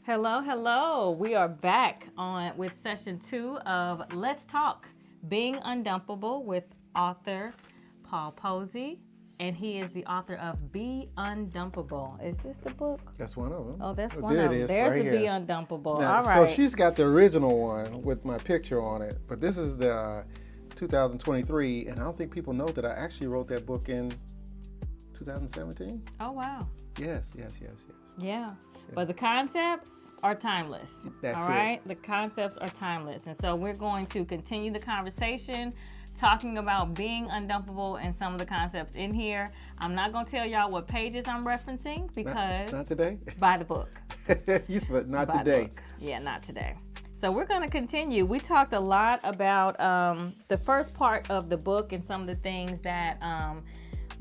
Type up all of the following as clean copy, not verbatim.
Hello, hello. We are back on with session 2 of Let's Talk Being Undumpable with author Paul Posey. And he is the author of Be Undumpable. Is this the book? That's one of them. Oh, that's Oh, one there of it them. is, There's right the Be here. Undumpable. Now, All right. So she's got the original one with my picture on it, but this is the 2023, and I don't think people know that I actually wrote that book in 2017. Oh, wow. Yes. Yeah. But the concepts are timeless. That's all right? The concepts are timeless. And so we're going to continue the conversation talking about being undumpable and some of the concepts in here. I'm not going to tell y'all what pages I'm referencing because... Not today? By the book. You said not By today. The book. Yeah, not today. So we're going to continue. We talked a lot about the first part of the book and some of the things that...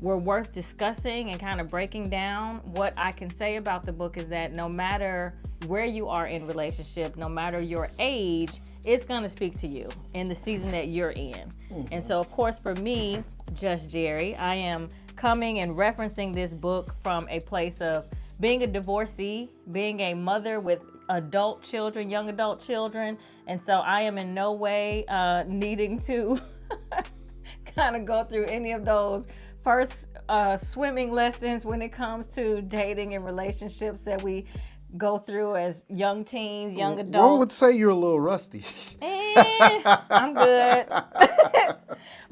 were worth discussing and kind of breaking down. What I can say about the book is that no matter where you are in relationship, no matter your age, it's going to speak to you in the season that you're in. Mm-hmm. And so, of course, for me, Jus Jerri, I am coming and referencing this book from a place of being a divorcee, being a mother with adult children, young adult children. And so I am in no way needing to kind of go through any of those first swimming lessons when it comes to dating and relationships that we go through as young teens, young adults. One would say you're a little rusty. I'm good.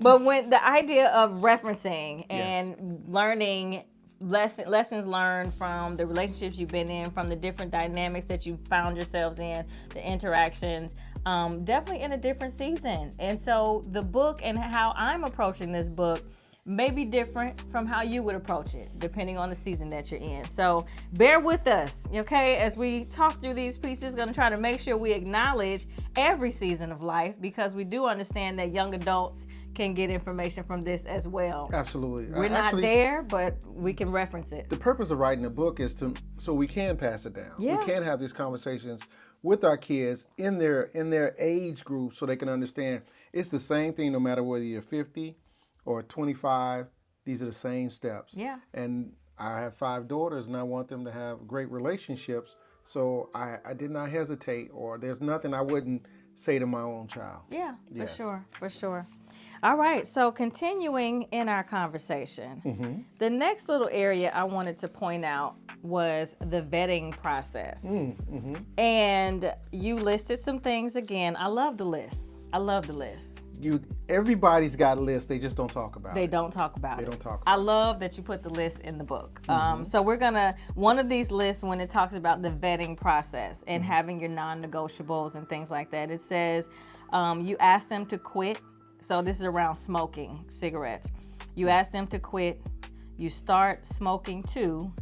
But when the idea of referencing and learning lessons learned from the relationships you've been in, from the different dynamics that you found yourselves in, the interactions, definitely in a different season. And so the book and how I'm approaching this book may be different from how you would approach it, depending on the season that you're in. So bear with us, okay? As we talk through these pieces, going to try to make sure we acknowledge every season of life, because we do understand that young adults can get information from this as well. Absolutely. We're not there, but we can reference it. The purpose of writing a book is so we can pass it down. Yeah. We can have these conversations with our kids in their age group so they can understand it's the same thing no matter whether you're 50 or 25, these are the same steps. Yeah. And I have 5 daughters, and I want them to have great relationships. So I did not hesitate, or there's nothing I wouldn't say to my own child. Yeah, Yes. for sure. All right, so continuing in our conversation, the next little area I wanted to point out was the vetting process. And you listed some things again. I love the list. Everybody's got lists, they just don't talk about They it. don't talk about They it. don't talk I about love that you put the list in the book. So we're gonna, one of these lists, when it talks about the vetting process and having your non-negotiables and things like that, it says you ask them to quit. So this is around smoking cigarettes. You ask them to quit. You start smoking too.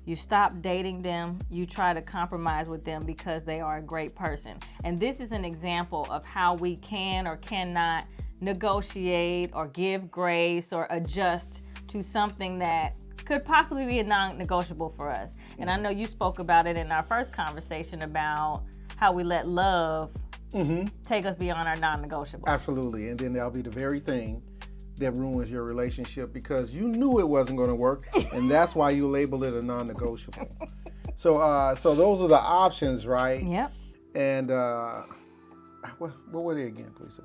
You stop dating them. You try to compromise with them because they are a great person. And this is an example of how we can or cannot negotiate or give grace or adjust to something that could possibly be a non-negotiable for us. And I know you spoke about it in our first conversation about how we let love take us beyond our non-negotiables. Absolutely, and then that'll be the very thing that ruins your relationship because you knew it wasn't going to work, and that's why you label it a non-negotiable. So those are the options, right? Yep. And what were they again, please?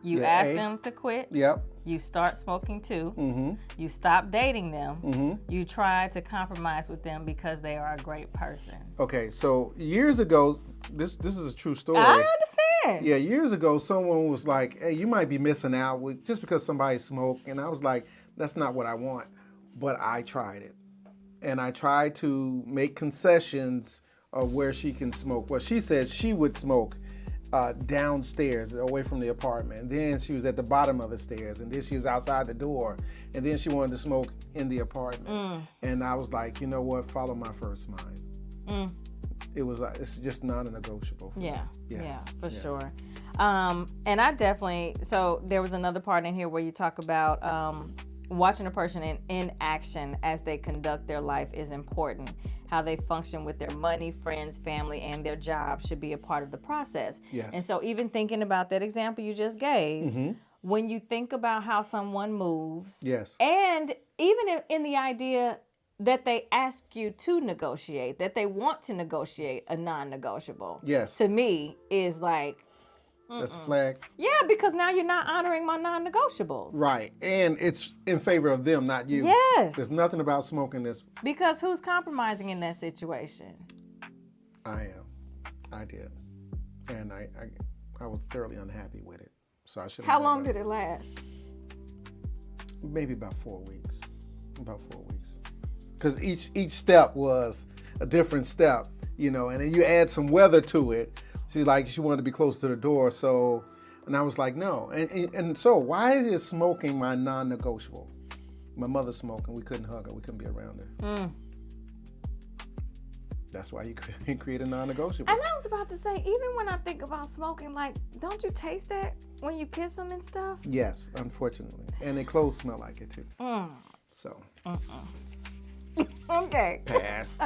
You ask them to quit. Yep. You start smoking too. You stop dating them. You try to compromise with them because they are a great person. Okay, so years ago, this is a true story. I understand. Yeah, years ago, someone was like, "Hey, you might be missing out with just because somebody smoked," and I was like, "That's not what I want." But I tried it, and I tried to make concessions of where she can smoke. Well, she said she would smoke downstairs, away from the apartment. And then she was at the bottom of the stairs, and then she was outside the door, and then she wanted to smoke in the apartment. And I was like, you know what? Follow my first mind. It's just non-negotiable. Yeah, Yes. yeah, for Yes. sure. And I definitely, so there was another part in here where you talk about watching a person in action as they conduct their life is important. How they function with their money, friends, family, and their job should be a part of the process. Yes. And so even thinking about that example you just gave, when you think about how someone moves, Yes. and even in the idea that they ask you to negotiate, that they want to negotiate a non-negotiable. Yes. To me is like, that's a flag. yeah, because now you're not honoring my non-negotiables. Right. And it's in favor of them, not you. Yes. There's nothing about smoking this. Because who's compromising in that situation? I am. I did. And I was thoroughly unhappy with it. So I should. How long did it last? Maybe about 4 weeks. About 4 weeks. Because each step was a different step, and then you add some weather to it. She wanted to be close to the door, so, and I was like, no. And so why is smoking my non-negotiable? My mother's smoking. We couldn't hug her. We couldn't be around her. That's why you create a non-negotiable. And I was about to say, even when I think about smoking, like, don't you taste that when you kiss them and stuff? Yes, unfortunately. And their clothes smell like it too. So. Okay. Pass.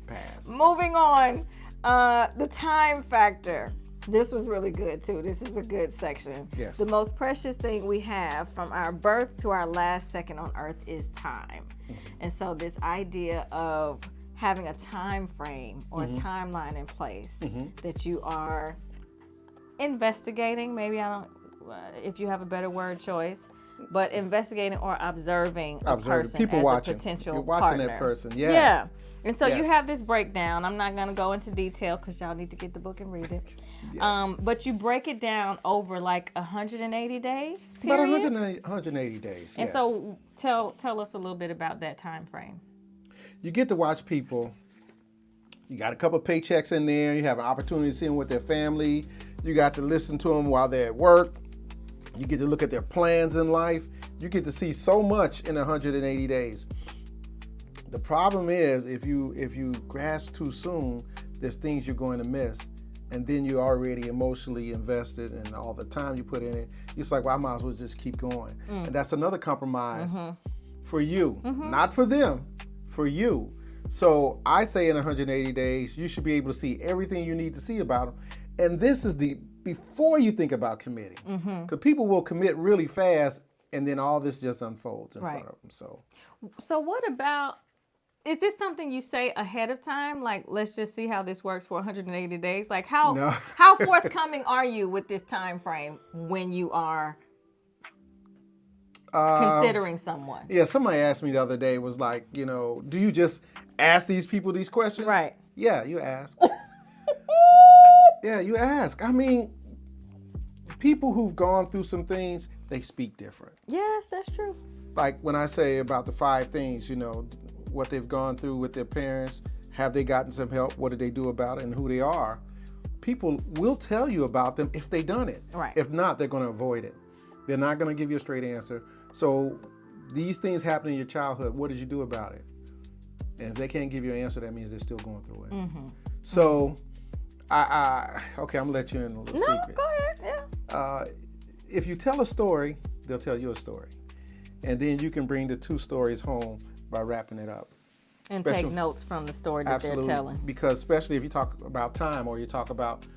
Pass. Moving on. The time factor. This was really good too. This is a good section. Yes. The most precious thing we have from our birth to our last second on earth is time. And so this idea of having a time frame or a timeline in place that you are investigating, maybe if you have a better word choice, but investigating or observing a person people as watching. a potential You're watching partner. that person. Yes. Yeah. And so you Yes. have this breakdown. I'm not going to go into detail because y'all need to get the book and read it. Yes. But you break it down over like 180 days About period. 180 days. And yes. so tell us a little bit about that time frame. You get to watch people. You got a couple of paychecks in there. You have an opportunity to see them with their family. You got to listen to them while they're at work. You get to look at their plans in life. You get to see so much in 180 days. The problem is if you grasp too soon, there's things you're going to miss. And then you're already emotionally invested and all the time you put in it. It's like, well, I might as well just keep going. And that's another compromise for you, not for them, for you. So I say in 180 days, you should be able to see everything you need to see about them. And this is before you think about committing. Because people will commit really fast and then all this just unfolds in front of them. So what about, is this something you say ahead of time? Like, let's just see how this works for 180 days? Like, how forthcoming are you with this time frame when you are considering someone? Yeah, somebody asked me the other day, was like, do you just ask these people these questions? Right. Yeah, you ask. Yeah, you ask. I mean, people who've gone through some things, they speak different. Yes, that's true. Like when I say about the 5 things, what they've gone through with their parents, have they gotten some help, what did they do about it, and who they are. People will tell you about them if they've done it. Right. If not, they're going to avoid it. They're not going to give you a straight answer. So these things happen in your childhood. What did you do about it? And if they can't give you an answer, that means they're still going through it. So, okay, I'm going to let you in a little secret. Go ahead. Yeah. If you tell a story, they'll tell you a story. And then you can bring the 2 stories home by wrapping it up. And take notes from the story that they're telling. Because especially if you talk about time or you talk about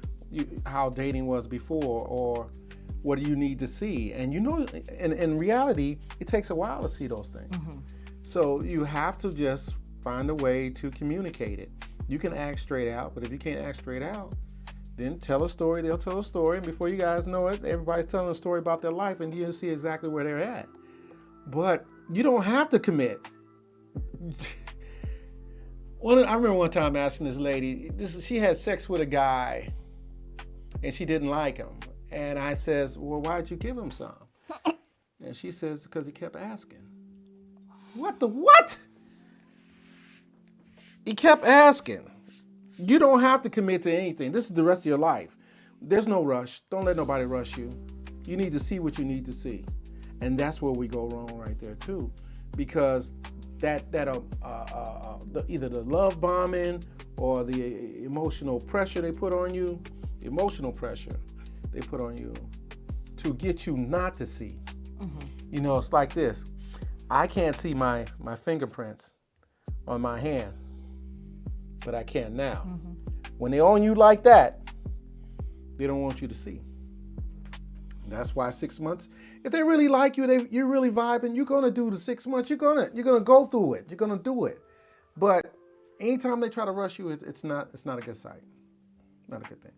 how dating was before or what do you need to see. And in reality, it takes a while to see those things. So you have to just find a way to communicate it. You can act straight out, but if you can't act straight out, then tell a story, they'll tell a story, and before you guys know it, everybody's telling a story about their life and you see exactly where they're at. But you don't have to commit. I remember one time asking this lady, she had sex with a guy and she didn't like him. And I says, well, why'd you give him some? And she says, because he kept asking. What? He kept asking. You don't have to commit to anything. This is the rest of your life. There's no rush. Don't let nobody rush you. You need to see what you need to see. And that's where we go wrong right there too. Because either the love bombing or the emotional pressure they put on you to get you not to see. It's like this. I can't see my fingerprints on my hand, but I can now. When they're on you like that, they don't want you to see. That's why 6 months. If they really like you, you're really vibing. You're gonna do the 6 months. You're gonna go through it. You're gonna do it. But anytime they try to rush you, it's not a good sight. Not a good thing.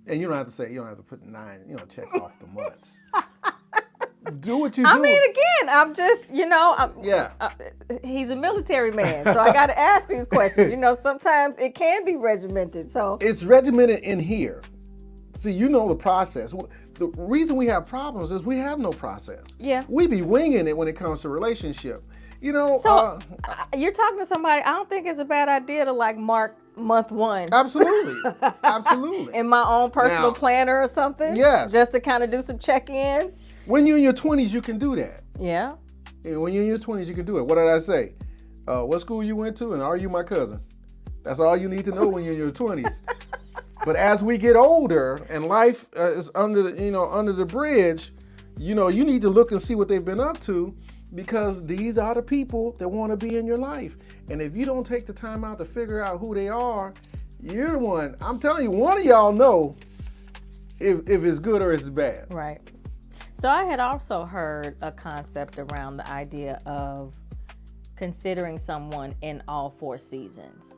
And you don't have to put 9. Check off the months. Do what you do. I mean, again, I'm just, Yeah. He's a military man, so I got to ask these questions. Sometimes it can be regimented. So it's regimented in here. See, the process. The reason we have problems is we have no process. Yeah. We be winging it when it comes to relationship. So you're talking to somebody. I don't think it's a bad idea to mark month 1. Absolutely. Absolutely. In my own personal planner or something. Yes. Just to kind of do some check-ins. When you're in your 20s, you can do that. Yeah. And when you're in your 20s, you can do it. What did I say? What school you went to, and are you my cousin? That's all you need to know when you're in your 20s. But as we get older and life is under the bridge, you need to look and see what they've been up to, because these are the people that want to be in your life. And if you don't take the time out to figure out who they are, you're the one. I'm telling you, one of y'all know if it's good or it's bad. Right. So I had also heard a concept around the idea of considering someone in all 4 seasons.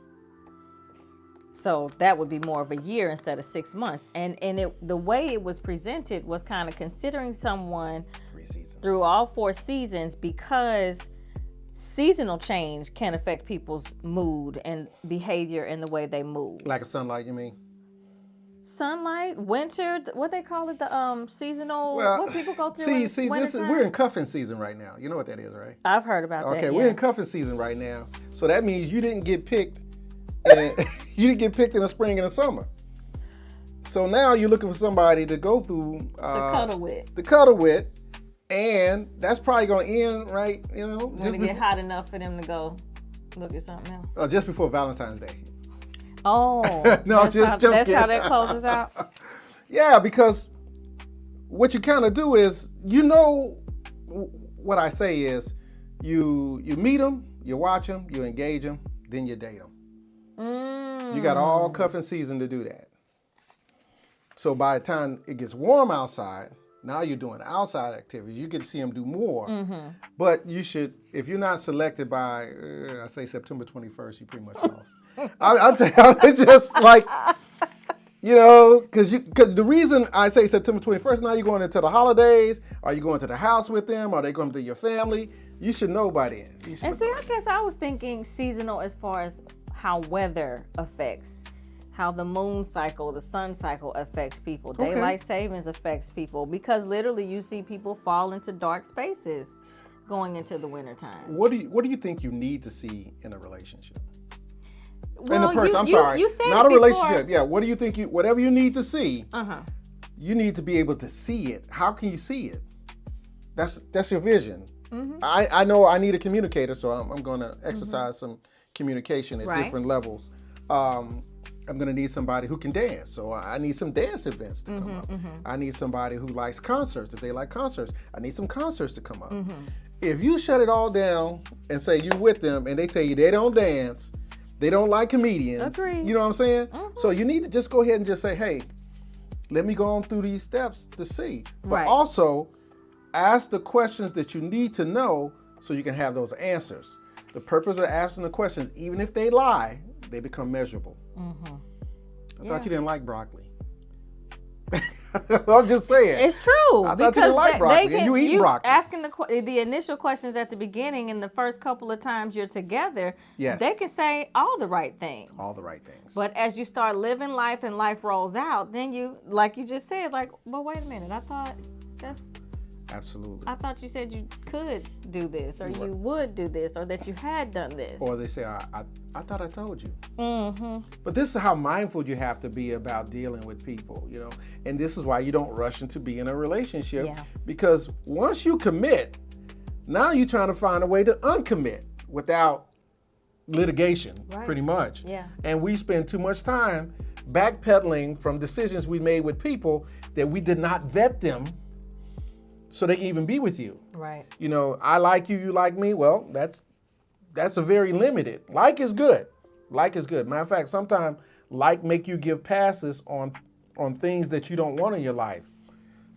So that would be more of a year instead of 6 months. And the way it was presented was kind of considering someone 3 seasons through all 4 seasons, because seasonal change can affect people's mood and behavior and the way they move. Like a sunlight, you mean? Sunlight, winter, what they call it, the seasonal, what people go through. See, we're in cuffing season right now. You know what that is, right? I've heard about that. Okay, yeah. we're in cuffing season right now. So that means you didn't get picked. You didn't get picked in the spring and the summer. So now you're looking for somebody to go through to cuddle with, and that's probably going to end right. When it get hot enough for them to go look at something else. Just before Valentine's Day. Oh, no, that's how that closes out. Yeah, because what you kind of do is, what I say is, you meet them, you watch them, you engage them, then you date them. You got all cuffing season to do that. So by the time it gets warm outside, now you're doing outside activities. You get to see them do more. Mm-hmm. But you should, if you're not selected by, I say September 21st, you pretty much lost. I'll tell you, it's just like, because the reason I say September 21st, now you're going into the holidays. Are you going to the house with them? Are they going to your family? You should know by then. I guess I was thinking seasonal as far as how weather affects, how the moon cycle, the sun cycle affects people. Okay. Daylight savings affects people, because literally you see people fall into dark spaces going into the wintertime. What do you think you need to see in a relationship? Well, in a person, you said not a before. Relationship. Yeah, what do you think whatever you need to see, you need to be able to see it. How can you see it? That's your vision. Mm-hmm. I know I need a communicator, so I'm going to exercise some communication at different levels. I'm going to need somebody who can dance, so I need some dance events to come up. Mm-hmm. I need somebody who likes concerts. If they like concerts, I need some concerts to come up. Mm-hmm. If you shut it all down and say you're with them and they tell you they don't dance, they don't like comedians, Agreed. You know what I'm saying? Mm-hmm. So you need to just go ahead and just say, hey, let me go on through these steps to see. But also ask the questions that you need to know so you can have those answers. The purpose of asking the questions, even if they lie, they become measurable. Mm-hmm. I thought you didn't like broccoli. I'm just saying. It's true. I thought you didn't like broccoli, and you eat broccoli. Asking the initial questions at the beginning and the first couple of times you're together, they can say all the right things. All the right things. But as you start living life and life rolls out, then you, like you just said, well, wait a minute. I thought that's... Absolutely. I thought you said you could do this, or you would do this, or that you had done this. Or they say, I thought I told you. Mm-hmm. But this is how mindful you have to be about dealing with people, And this is why you don't rush into being in a relationship. Yeah. Because once you commit, now you're trying to find a way to uncommit without litigation, pretty much. Yeah. And we spend too much time backpedaling from decisions we made with people that we did not vet them so they can even be with you. Right. I like you, you like me. Well, that's a very limited. Like is good. Like is good. Matter of fact, sometimes like make you give passes on on things that you don't want in your life.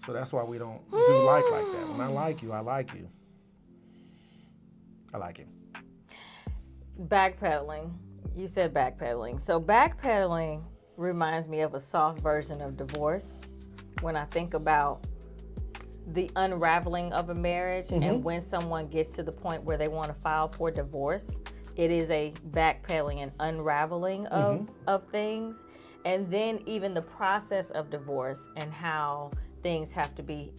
So that's why we don't do like that. When I like you, I like you. I like it. Backpedaling. You said backpedaling. So backpedaling reminds me of a soft version of divorce. When I think about the unraveling of a marriage and when someone gets to the point where they want to file for divorce, it is a backpedaling and unraveling of things. And then even the process of divorce and how things have to be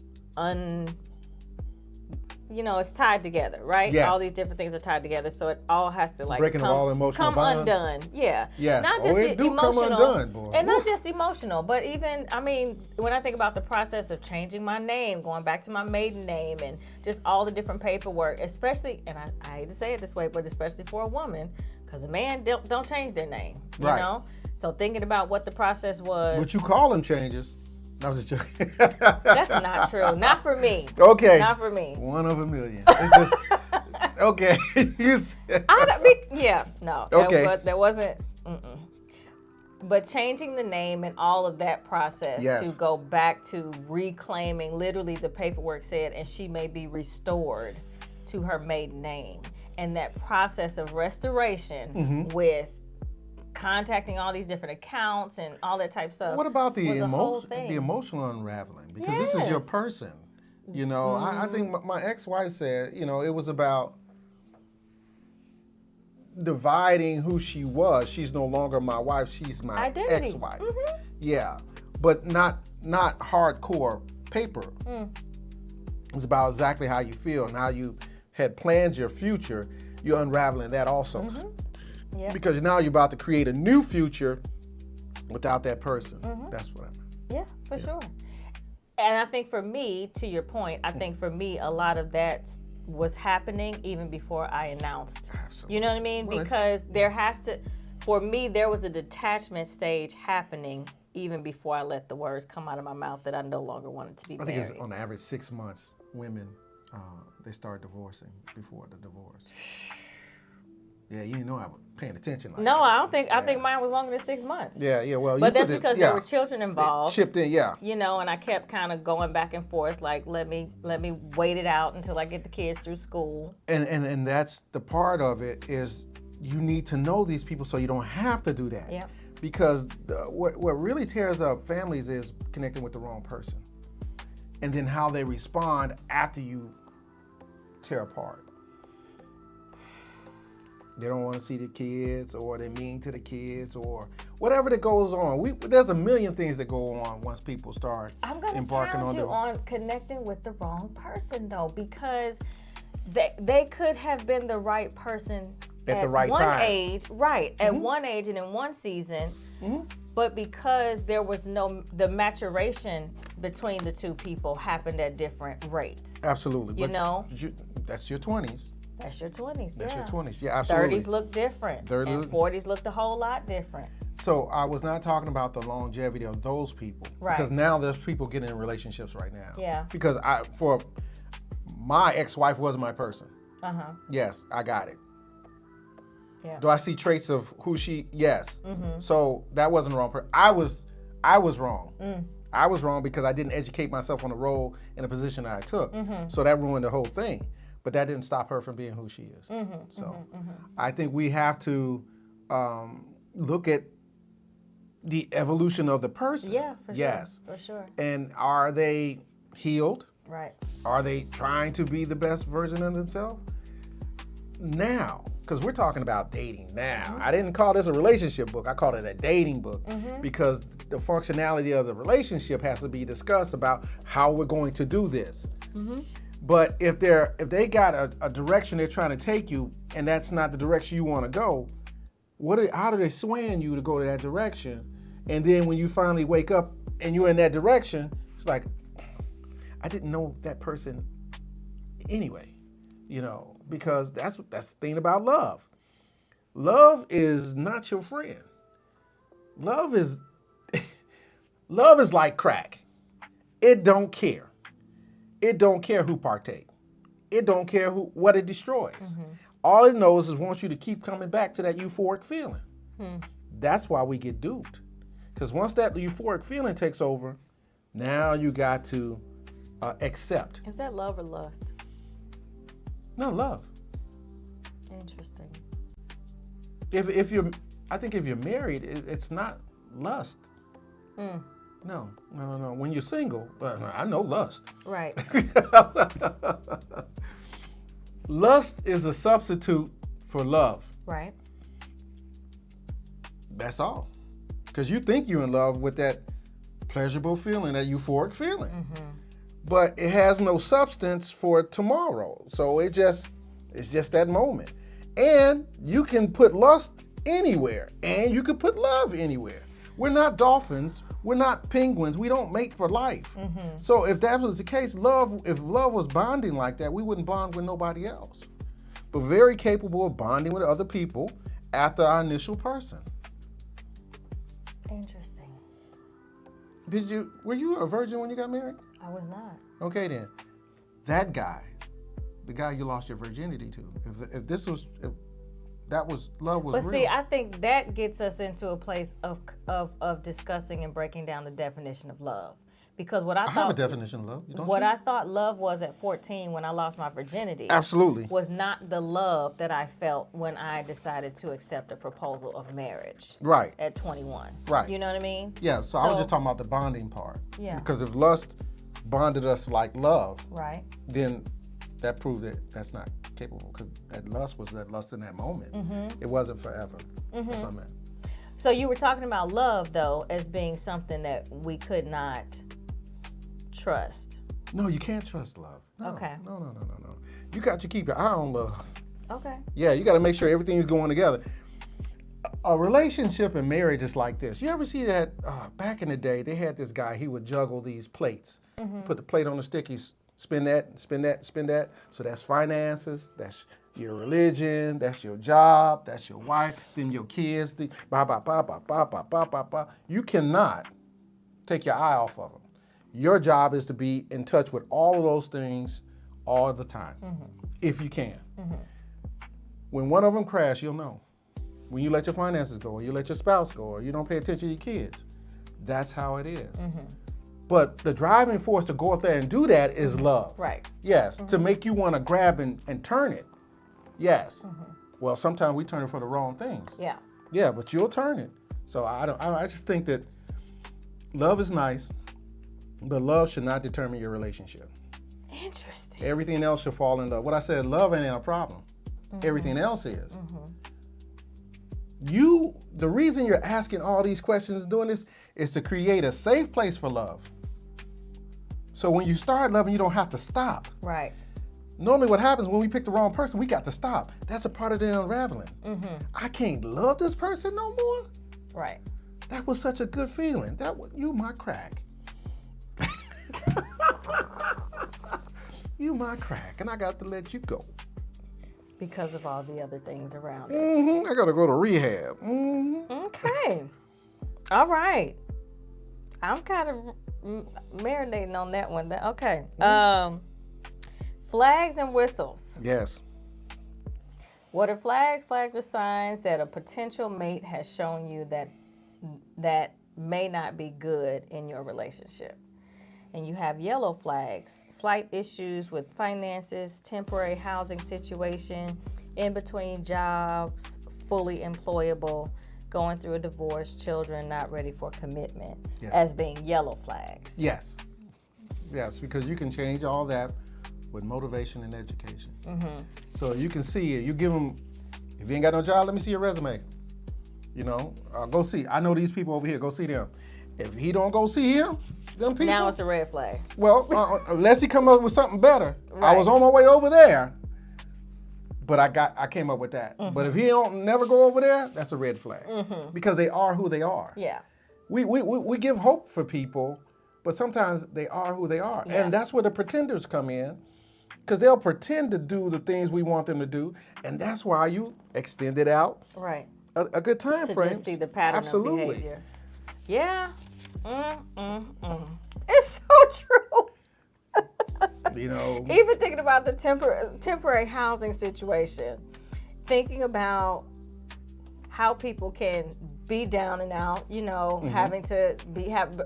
it's tied together, right? Yes. All these different things are tied together, so it all has to breaking of all emotional bonds. Undone. Yeah. Yes. Not just it do emotional, come undone, boy. and not just emotional, but even when I think about the process of changing my name, going back to my maiden name, and just all the different paperwork, especially, and I hate to say it this way, but especially for a woman, because a man don't change their name, you know. So thinking about what the process was. But you call them changes. I was just joking. That's not true. Not for me. Okay. Not for me. One of a million. It's just okay. No. Okay. There wasn't. But changing the name and all of that process to go back to reclaiming, literally the paperwork said, and she may be restored to her maiden name, and that process of restoration with contacting all these different accounts and all that type of stuff. What about the the emotional unraveling? Because this is your person. You know, I think my ex-wife said, it was about dividing who she was. She's no longer my wife. She's my identity. Ex-wife. Yeah, but not hardcore paper. It's about exactly how you feel and how you had planned your future. You're unraveling that also. Yep. Because now you're about to create a new future without that person. That's what I mean. Yeah, for sure. And I think for me, to your point, I think for me, a lot of that was happening even before I announced. Absolutely. You know what I mean? Well, because for me, there was a detachment stage happening even before I let the words come out of my mouth that I no longer wanted to be married. I think it's on average 6 months, women, they start divorcing before the divorce. Yeah, you didn't know I was paying attention. No, I don't think. I think mine was longer than 6 months. Yeah. Well, but that's because there were children involved. Chipped in, yeah. And I kept kind of going back and forth, like let me wait it out until I get the kids through school. And that's the part of it is you need to know these people so you don't have to do that. Yeah. Because what really tears up families is connecting with the wrong person, and then how they respond after you tear apart. They don't want to see the kids, or they're mean to the kids, or whatever that goes on. There's a million things that go on once people start embarking on I'm going to challenge you on connecting with the wrong person, though, because they could have been the right person at the right one time. Age, right, at one age and in one season, but because there was the maturation between the two people happened at different rates. Absolutely. That's your 20s. That's your 20s, That's your 20s, yeah, absolutely. 30s look different, and 40s looked a whole lot different. So I was not talking about the longevity of those people. Right. Because now there's people getting in relationships right now. Yeah. Because for my ex-wife was my person. Yes, I got it. Yeah. Do I see traits of who she? Yes. So that wasn't the wrong person. I was wrong. I was wrong because I didn't educate myself on the role and the position that I took. So that ruined the whole thing. But that didn't stop her from being who she is. I think we have to look at the evolution of the person. Yeah, for sure. For sure. And are they healed? Right. Are they trying to be the best version of themselves? Now, because we're talking about dating now. I didn't call this a relationship book. I called it a dating book because the functionality of the relationship has to be discussed about how we're going to do this. But if they got a direction they're trying to take you, and that's not the direction you want to go, how do they swaying you to go to that direction? And then when you finally wake up and you're in that direction, it's like, I didn't know that person anyway, because that's the thing about love. Love is not your friend. Love is like crack. It don't care. It don't care who partake. It don't care what it destroys. All it knows is wants you to keep coming back to that euphoric feeling. That's why we get duped. Because once that euphoric feeling takes over, now you got to accept. Is that love or lust? No, love. Interesting. If you're, I think if you're married, it's not lust. No. When you're single, I know lust. Right. Lust is a substitute for love. Right. That's all. Because you think you're in love with that pleasurable feeling, that euphoric feeling. But it has no substance for tomorrow. So it's just that moment. And you can put lust anywhere, and you can put love anywhere. We're not dolphins. We're not penguins. We don't mate for life. So if that was the case, if love was bonding like that, we wouldn't bond with nobody else. But very capable of bonding with other people after our initial person. Interesting. Were you a virgin when you got married? I was not. Okay then. That guy, the guy you lost your virginity to, if that was love was But real. see, I think that gets us into a place of discussing and breaking down the definition of love. Because what I have a definition of love. I thought love was at 14 when I lost my virginity. Absolutely. Was not the love that I felt when I decided to accept a proposal of marriage. Right. At 21. Right. You know what I mean? Yeah, so I was just talking about the bonding part. Yeah. Because if lust bonded us like love, right, then that proved that that's not capable. Because that lust was that lust in that moment. It wasn't forever. That's what I meant. So you were talking about love, though, as being something that we could not trust. No, you can't trust love. No, Okay. No. You got to keep your eye on love. Okay. Yeah, you got to make sure everything's going together. A relationship and marriage is like this. You ever see that back in the day, they had this guy, he would juggle these plates. Put the plate on the stick, he spin that, spin that, spin that. So that's finances, that's your religion, that's your job, that's your wife, then your kids, You cannot take your eye off of them. Your job is to be in touch with all of those things all the time, if you can. When one of them crash, you'll know. When you let your finances go, or you let your spouse go, or you don't pay attention to your kids, that's how it is. But the driving force to go out there and do that is love. Right. Yes, to make you want to grab and turn it. Yes. Well, sometimes we turn it for the wrong things. Yeah. Yeah, but you'll turn it. So I just think that love is nice, but love should not determine your relationship. Interesting. Everything else should fall in love. What I said, love ain't a problem. Everything else is. The reason you're asking all these questions and doing this is to create a safe place for love. So when you start loving, you don't have to stop. Right. Normally what happens when we pick the wrong person, we got to stop. That's a part of the unraveling. I can't love this person no more. Right. That was such a good feeling. You my crack. You my crack, and I got to let you go. Because of all the other things around it. I got to go to rehab. Okay. All right. I'm kind of marinating on that one. Okay. Flags and whistles. Yes. What are flags? Flags are signs that a potential mate has shown you that may not be good in your relationship. And you have yellow flags, slight issues with finances, temporary housing situation, in between jobs, fully employable, going through a divorce, children not ready for commitment, as being yellow flags. Yes. Yes, because you can change all that with motivation and education. So you can see it. You give them, if you ain't got no job, let me see your resume. Go see. I know these people over here. Go see them. If he don't go see him, them people. Now it's a red flag. Well, unless he come up with something better. Right. I was on my way over there, but I came up with that. But if he don't never go over there, that's a red flag because they are who they are. Yeah. We give hope for people, but sometimes they are who they are, and that's where the pretenders come in, because they'll pretend to do the things we want them to do, and that's why you extend it out. Right. A good time frame. To just see the pattern Absolutely. of behavior. Yeah. It's so true. Even thinking about the temporary housing situation, thinking about how people can be down and out, you know, having to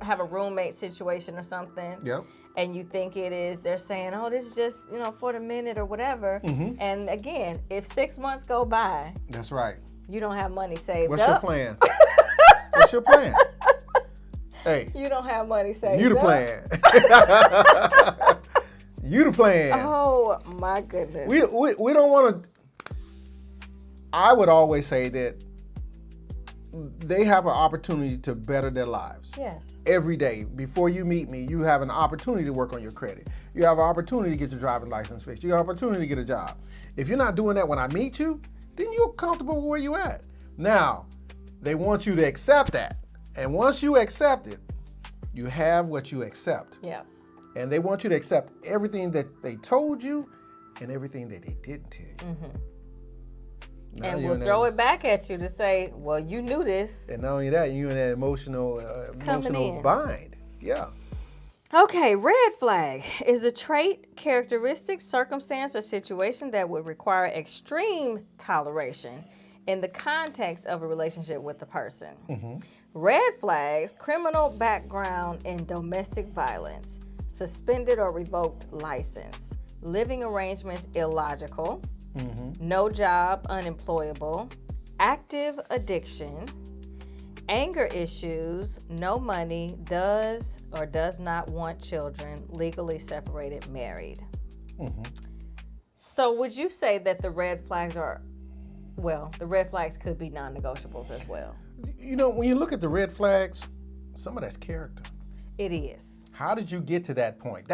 have a roommate situation or something. Yep. And you think they're saying, oh, this is just, you know, for the minute or whatever. And again, if 6 months go by, that's right. You don't have money saved What's up. your plan? What's your plan? Hey. You don't have money saved You the up. plan. You the plan. Oh my goodness. We don't want to. I would always say that they have an opportunity to better their lives. Yes. Every day, before you meet me, you have an opportunity to work on your credit. You have an opportunity to get your driver's license fixed. You have an opportunity to get a job. If you're not doing that when I meet you, then you're comfortable with where you at. Now, they want you to accept that. And once you accept it, you have what you accept. Yeah. And they want you to accept everything that they told you and everything that they didn't tell you. And we'll throw it back at you to say, well, you knew this. And not only that, you're in that emotional bind. Yeah. Okay, red flag is a trait, characteristic, circumstance, or situation that would require extreme toleration in the context of a relationship with the person. Red flags, criminal background and domestic violence, suspended or revoked license, living arrangements illogical, no job, unemployable, active addiction, anger issues, no money, does or does not want children, legally separated, married. So would you say that the red flags the red flags could be non-negotiables as well? You know, when you look at the red flags, some of that's character. It is. How did you get to that point?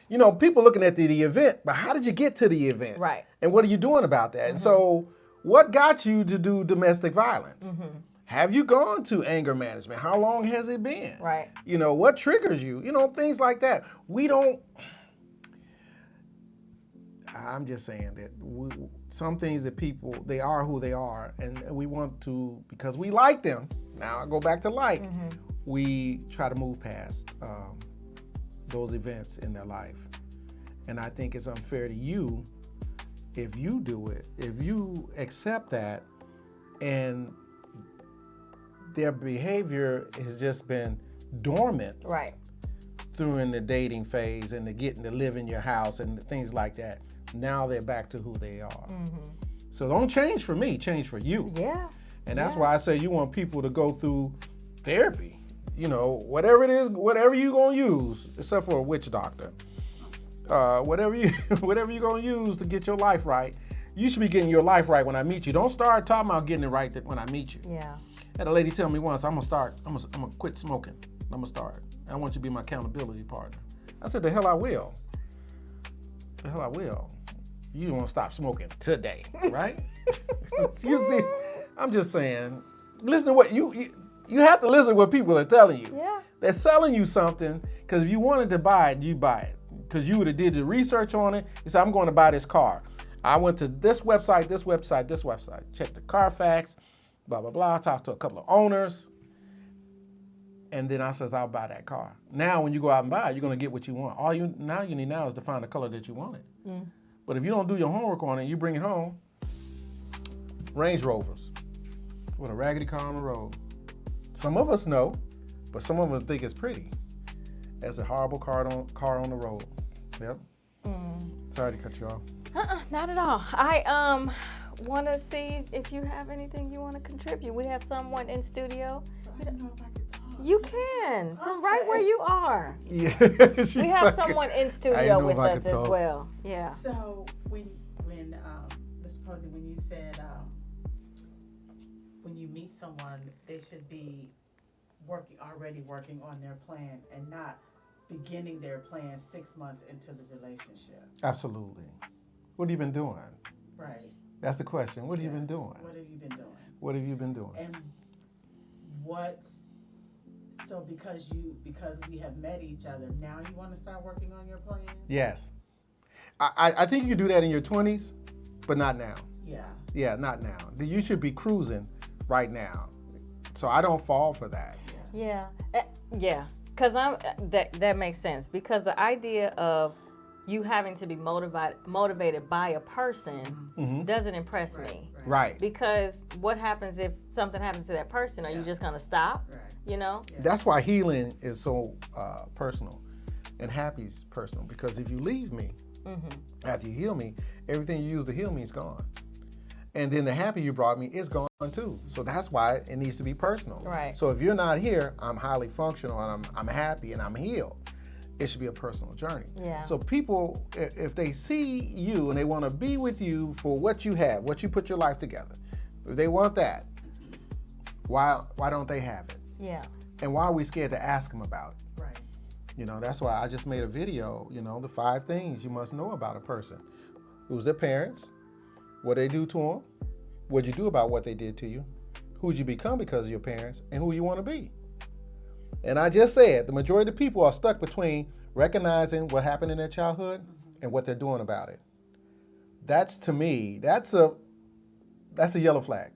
You know, people looking at the event, but how did you get to the event? Right. And what are you doing about that? And so what got you to do domestic violence? Have you gone to anger management? How long has it been? Right. You know, what triggers you? You know, things like that. I'm just saying that some things that people, they are who they are, and we want to, because we like them. Now I go back to we try to move past those events in their life. And I think it's unfair to you if you do it, if you accept that, and their behavior has just been dormant during the dating phase and the getting to live in your house and things like that. Now they're back to who they are. So don't change for me, change for you. Yeah. And that's why I say you want people to go through therapy. You know, whatever it is, whatever you're gonna use, except for a witch doctor. Whatever you're gonna use to get your life right, you should be getting your life right when I meet you. Don't start talking about getting it right when I meet you. Yeah. I had a lady tell me once, I'm gonna quit smoking. I'm gonna start. I want you to be my accountability partner. I said, the hell I will. The hell I will. You don't want to stop smoking today, right? You see, I'm just saying, listen to what you have to listen to what people are telling you. Yeah. They're selling you something, because if you wanted to buy it, you buy it. Because you would have did the research on it. You said, I'm going to buy this car. I went to this website, checked the Carfax, blah, blah, blah, talked to a couple of owners. And then I says, I'll buy that car. Now, when you go out and buy it, you're going to get what you want. All you need now is to find the color that you wanted. But if you don't do your homework on it, you bring it home, Range Rovers with a raggedy car on the road. Some of us know, but some of us think it's pretty. That's a horrible car on the road. Yep. Sorry to cut you off. Not at all. I want to see if you have anything you want to contribute. We have someone in studio. I don't know if I could talk. You can, from right where you are. Yeah. We have someone in studio with us as well. Yeah. So when Mr. Posey, when you said when you meet someone, they should be already working on their plan and not beginning their plan 6 months into the relationship. Absolutely. What have you been doing? Right. That's the question. What have you been doing? What have you been doing? What have you been doing? And so because we have met each other, now you want to start working on your plan? Yes. I think you can do that in your 20s, but not now. Yeah. Yeah, not now. You should be cruising right now. So I don't fall for that. Yeah. Yeah. Because that makes sense. Because the idea of you having to be motivated by a person doesn't impress me. Right. Because what happens if something happens to that person? Are you just gonna stop? Right. You know? That's why healing is so personal, and happy is personal. Because if you leave me after you heal me, everything you use to heal me is gone, and then the happy you brought me is gone too. So that's why it needs to be personal. Right. So if you're not here, I'm highly functional and I'm happy and I'm healed. It should be a personal journey. Yeah. So people, if they see you and they want to be with you for what you have, what you put your life together, if they want that, why don't they have it? Yeah. And why are we scared to ask them about it? Right. You know, that's why I just made a video, you know, the 5 things you must know about a person. Who's their parents? What they do to them? What'd you do about what they did to you? Who'd you become because of your parents? And who you want to be? And I just said, the majority of people are stuck between recognizing what happened in their childhood and what they're doing about it. That's, to me, that's a yellow flag.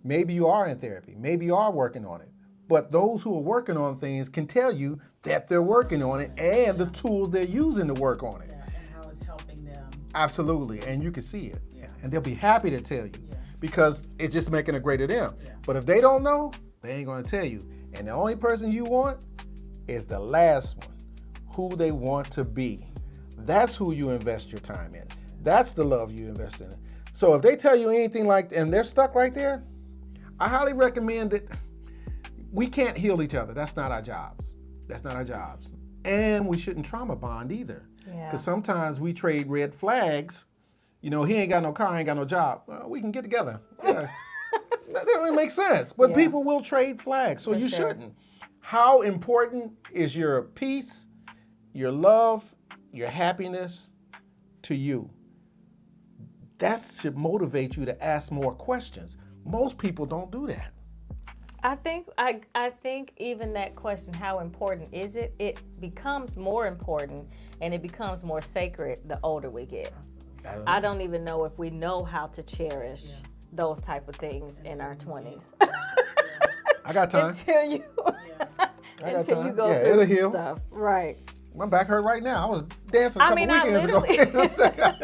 Maybe you are in therapy. Maybe you are working on it. But those who are working on things can tell you that they're working on it and the tools they're using to work on it. Yeah, and how it's helping them. Absolutely. And you can see it. Yeah. And they'll be happy to tell you Yeah. because it's just making it greater them. Yeah. But if they don't know, they ain't going to tell you. And the only person you want is the last one, who they want to be. That's who you invest your time in. That's the love you invest in. So if they tell you anything like, and they're stuck right there, I highly recommend that we can't heal each other. That's not our jobs. That's not our jobs. And we shouldn't trauma bond either. Yeah. Because sometimes we trade red flags. You know, he ain't got no car, ain't got no job. Well, we can get together. Yeah. That doesn't really make sense. But Yeah. people will trade flags, so For you sure. shouldn't. How important is your peace, your love, your happiness to you? That should motivate you to ask more questions. Most people don't do that. I think even that question, how important is it? It becomes more important and it becomes more sacred the older we get. I don't even know if we know how to cherish those type of things in our 20s. I got time. until you I got until time. you go Yeah, through it'll some heal. stuff. Right. My back hurt right now. I was dancing a couple weekends ago.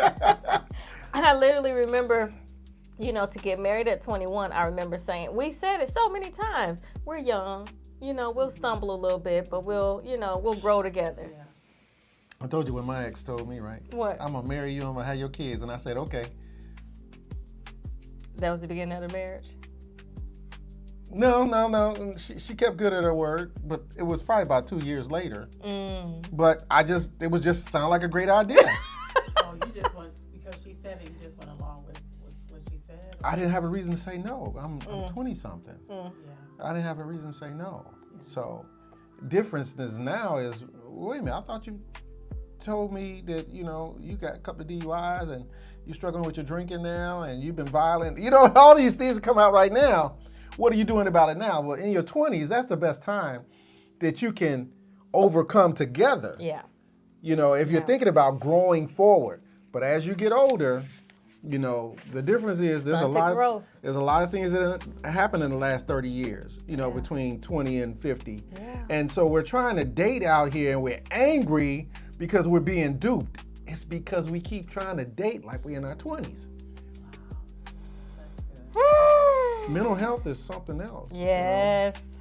I literally remember, you know, to get married at 21, I remember saying, we said it so many times, we're young, you know, we'll stumble a little bit, but we'll grow together. Yeah. I told you what my ex told me, right? What? I'm gonna marry you and I'm gonna have your kids. And I said, okay. That was the beginning of the marriage? No. She kept good at her word, but it was probably about 2 years later. But it was just sound like a great idea. Oh, you just went, because she said it, you just went along with what she said? I didn't have a reason to say no. I'm 20 something. Yeah. I didn't have a reason to say no. So difference is now is, wait a minute, I thought you told me that, you know, you got a couple of DUIs and you're struggling with your drinking now and you've been violent. You know, all these things come out right now. What are you doing about it now? Well, in your 20s, that's the best time that you can overcome together. Yeah. You know, if you're thinking about growing forward. But as you get older, you know, the difference is there's a lot of things that happened in the last 30 years, you know, between 20 and 50. Yeah. And so we're trying to date out here and we're angry because we're being duped. It's because we keep trying to date like we're in our 20s. Mental health is something else. Yes.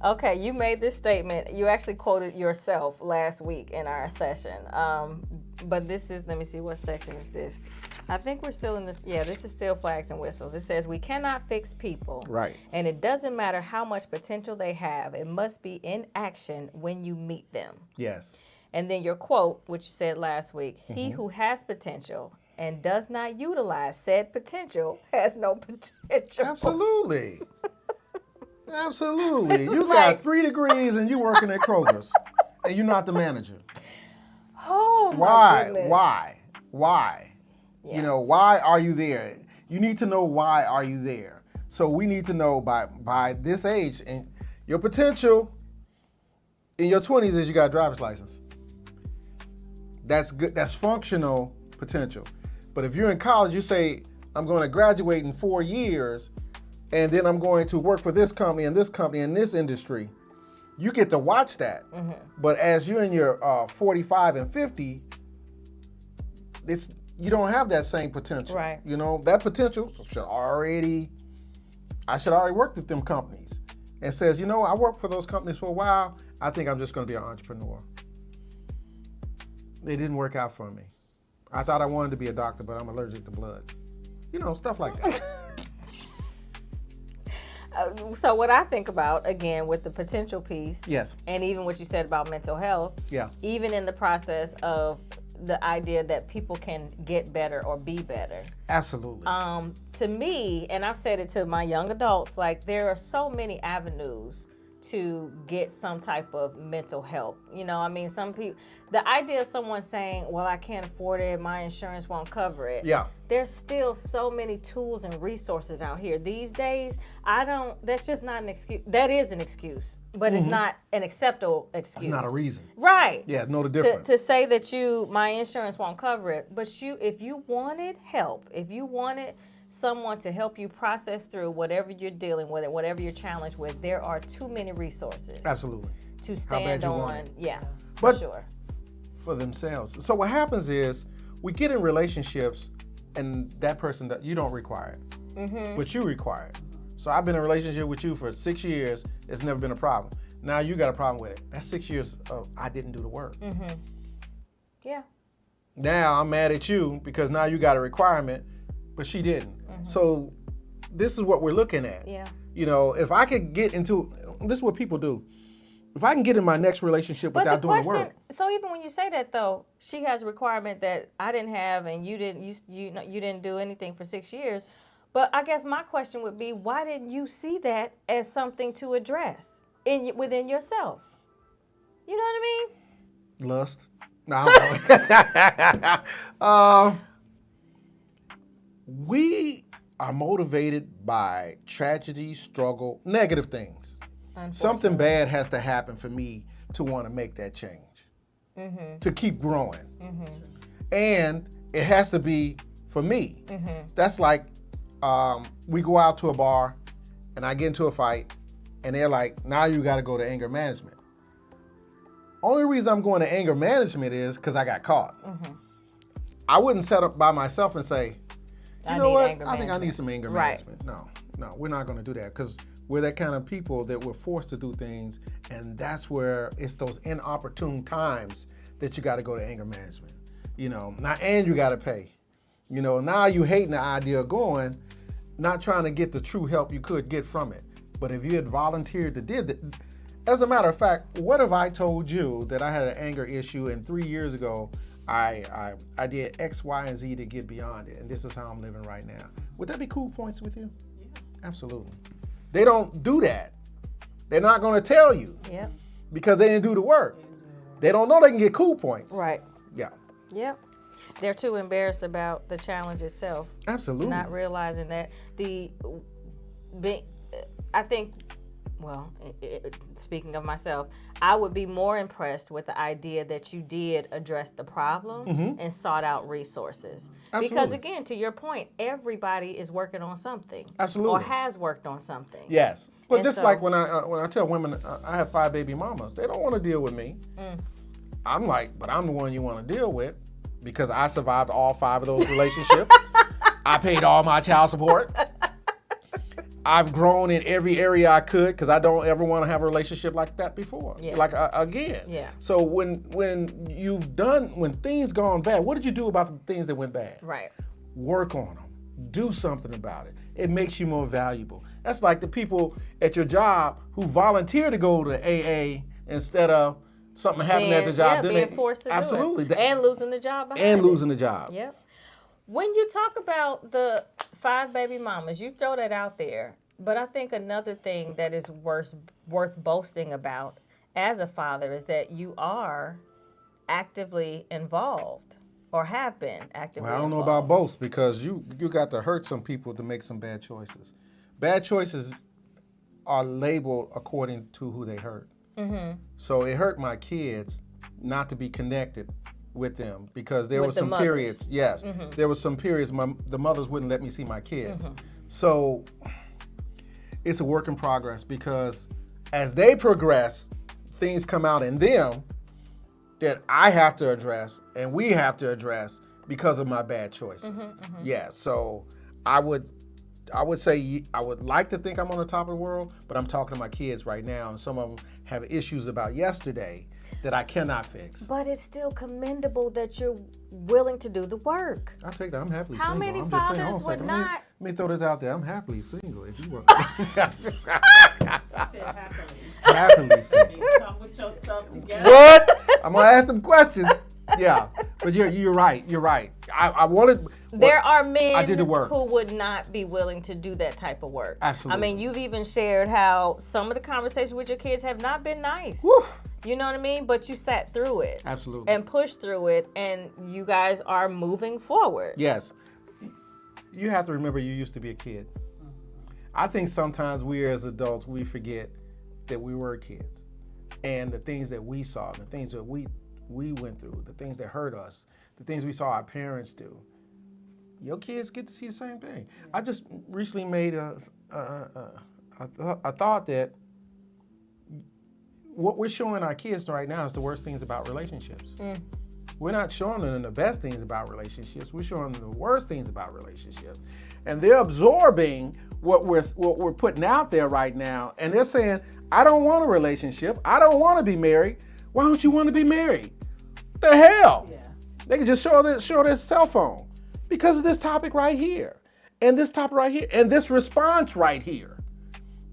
Okay, you made this statement. You actually quoted yourself last week in our session. But this is, let me see, what section is this? I think we're still in this. Yeah, this is still flags and whistles. It says, we cannot fix people. Right. And it doesn't matter how much potential they have. It must be in action when you meet them. Yes. And then your quote, which you said last week, he who has potential and does not utilize said potential has no potential. Absolutely. Absolutely. It's You like- got 3 degrees and you working at Kroger's and you're not the manager. Oh, my goodness. Why? Yeah. You know, why are you there? You need to know why are you there. So we need to know by this age, and your potential in your 20s is you got a driver's license. That's good. That's functional potential. But if you're in college, you say, I'm going to graduate in 4 years, and then I'm going to work for this company and this company in this industry. You get to watch that. But as you're in your 45 and 50, you don't have that same potential. Right. You know, that potential I should already work with them companies. And says, you know, I worked for those companies for a while. I think I'm just going to be an entrepreneur. It didn't work out for me. I thought I wanted to be a doctor, but I'm allergic to blood. You know, stuff like that. So what I think about, again, with the potential piece, Yes. and even what you said about mental health, Yeah. even in the process of the idea that people can get better or be better. Absolutely. To me, and I've said it to my young adults, like there are so many avenues to get some type of mental help. You know, I mean, some people, the idea of someone saying, well, I can't afford it, my insurance won't cover it. Yeah. There's still so many tools and resources out here these days. That's just not an excuse. That is an excuse, but it's not an acceptable excuse. It's not a reason. Right. Yeah, know the difference. To say that my insurance won't cover it, but if you wanted help, if you wanted someone to help you process through whatever you're dealing with, whatever you're challenged with, there are too many resources. Absolutely. To stand you want on. it. Yeah, But- for sure. For themselves. So what happens is we get in relationships and that person, you don't require it, but you require it. So I've been in a relationship with you for 6 years. It's never been a problem. Now you got a problem with it. That's 6 years of I didn't do the work. Yeah. Now I'm mad at you because now you got a requirement, but she didn't. So this is what we're looking at. Yeah. You know, if I could get into, this is what people do. If I can get in my next relationship without doing the work. So even when you say that though, she has a requirement that I didn't have, and you didn't do anything for 6 years. But I guess my question would be, why didn't you see that as something to address within yourself? You know what I mean? Lust. No, I don't know. We are motivated by tragedy, struggle, negative things. Something bad has to happen for me to want to make that change, to keep growing. And it has to be for me. That's like we go out to a bar and I get into a fight and they're like, now you got to go to anger management. Only reason I'm going to anger management is because I got caught. I wouldn't set up by myself and say, you know what, I think I need some anger management. No, we're not going to do that because we're that kind of people that we're forced to do things, and that's where it's those inopportune times that you got to go to anger management. You know, now and you got to pay. You know, now you hating the idea of going, not trying to get the true help you could get from it. But if you had volunteered to did that, as a matter of fact, what if I told you that I had an anger issue and 3 years ago I did X, Y, and Z to get beyond it, and this is how I'm living right now? Would that be cool points with you? Yeah. Absolutely. They don't do that. They're not going to tell you Yep. because they didn't do the work. They don't know they can get cool points. Right. Yeah. Yep. They're too embarrassed about the challenge itself. Absolutely. Not realizing that I think, well, speaking of myself, I would be more impressed with the idea that you did address the problem and sought out resources. Absolutely. Because again, to your point, everybody is working on something. Absolutely. Or has worked on something. Yes. But And just so- like when I tell women I have 5 baby mamas, they don't want to deal with me. I'm like, but I'm the one you want to deal with because I survived all 5 of those relationships. I paid all my child support. I've grown in every area I could because I don't ever want to have a relationship like that before. Yeah. Like again. Yeah. So when things gone bad, what did you do about the things that went bad? Right. Work on them. Do something about it. It makes you more valuable. That's like the people at your job who volunteer to go to AA instead of something happening at the job. Then being forced to absolutely. do it. And losing the job behind And it. losing the job. Yep. When you talk about the 5 baby mamas, you throw that out there. But I think another thing that is worth boasting about as a father is that you are actively involved or have been actively Well, I don't know involved. about both because you got to hurt some people to make some bad choices. Bad choices are labeled according to who they hurt. So it hurt my kids not to be connected with them because there With were the some mothers. periods. Yes, there were some periods the mothers wouldn't let me see my kids. So it's a work in progress because as they progress, things come out in them that I have to address and we have to address because of my bad choices. Yeah, so I would say I would like to think I'm on the top of the world, but I'm talking to my kids right now, and some of them have issues about yesterday that I cannot fix. But it's still commendable that you're willing to do the work. I'll take that. I'm happily How single. many I'm just saying, hold on a fathers second. would not- Let me throw this out there. I'm happily single. If you want. I said happily. Happily single. You come with your stuff together. What? I'm gonna ask them questions. Yeah, but you're right. You're right. I wanted. There are men I did the work. who would not be willing to do that type of work. Absolutely. I mean, you've even shared how some of the conversations with your kids have not been nice. Woo. You know what I mean? But you sat through it. Absolutely. And pushed through it, and you guys are moving forward. Yes. You have to remember you used to be a kid. I think sometimes we as adults, we forget that we were kids. And the things that we saw, the things that we went through, the things that hurt us, the things we saw our parents do. Your kids get to see the same thing. I just recently made a thought that what we're showing our kids right now is the worst things about relationships. We're not showing them the best things about relationships. We're showing them the worst things about relationships. And they're absorbing what we're putting out there right now. And they're saying, I don't want a relationship. I don't want to be married. Why don't you want to be married? The hell? Yeah. They can just show their cell phone because of this topic right here. And this topic right here. And this response right here.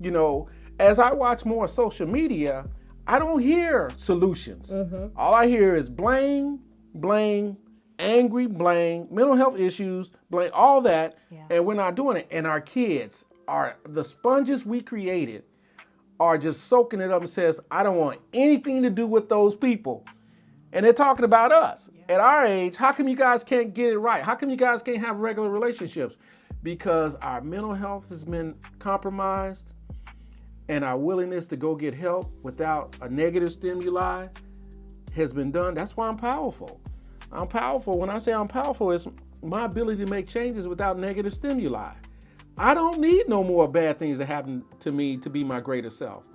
You know, as I watch more social media, I don't hear solutions. All I hear is blame, angry, mental health issues, blame, all that. Yeah. And we're not doing it. And our kids are, the sponges we created are just soaking it up and says, I don't want anything to do with those people. And they're talking about us. At our age, how come you guys can't get it right? How come you guys can't have regular relationships? Because our mental health has been compromised, and our willingness to go get help without a negative stimuli has been done. That's why I'm powerful. I'm powerful. When I say I'm powerful, it's my ability to make changes without negative stimuli. I don't need no more bad things to happen to me to be my greater self.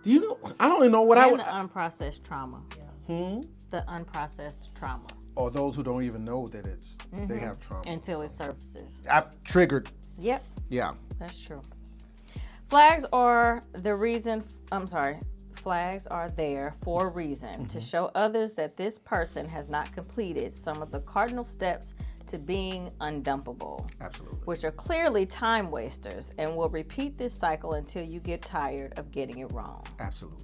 Do you know? I don't even know what I would. The unprocessed trauma. The unprocessed trauma. Or those who don't even know that they have trauma. Until it surfaces. I'm triggered. Yep, Yeah. that's true. Flags are there for a reason, to show others that this person has not completed some of the cardinal steps to being undumpable, Absolutely. which are clearly time wasters and will repeat this cycle until you get tired of getting it wrong. Absolutely.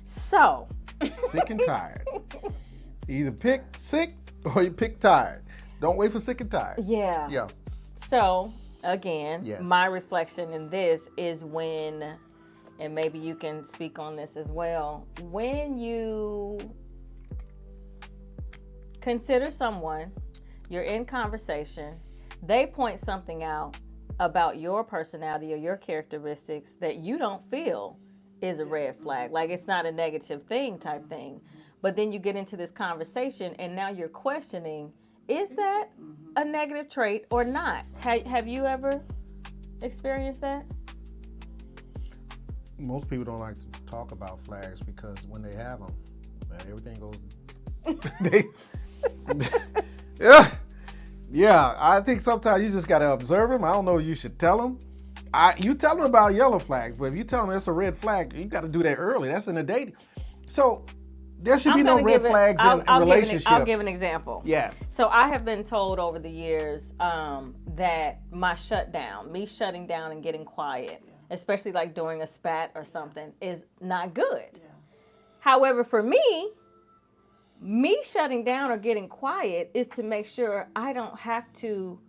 So, Sick and tired. Either pick sick or you pick tired. Don't wait for sick and tired. yeah. Yeah. So, again, Yes. my reflection in this is when, and maybe you can speak on this as well, when you consider someone, you're in conversation, they point something out about your personality or your characteristics that you don't feel is a red flag. Like, it's not a negative thing type thing. But then you get into this conversation and now you're questioning, is that a negative trait or not? Have you ever experienced that? Most people don't like to talk about flags because when they have them, man, everything goes. Yeah. I think sometimes you just gotta observe them. I don't know if you should tell them. You tell them about yellow flags, but if you tell them it's a red flag, you got to do that early. That's in the dating. So there should be no red flags in relationships. I'll give an example. Yes. So I have been told over the years that me shutting down and getting quiet, especially like during a spat or something, is not good. Yeah. However, for me shutting down or getting quiet is to make sure I don't have to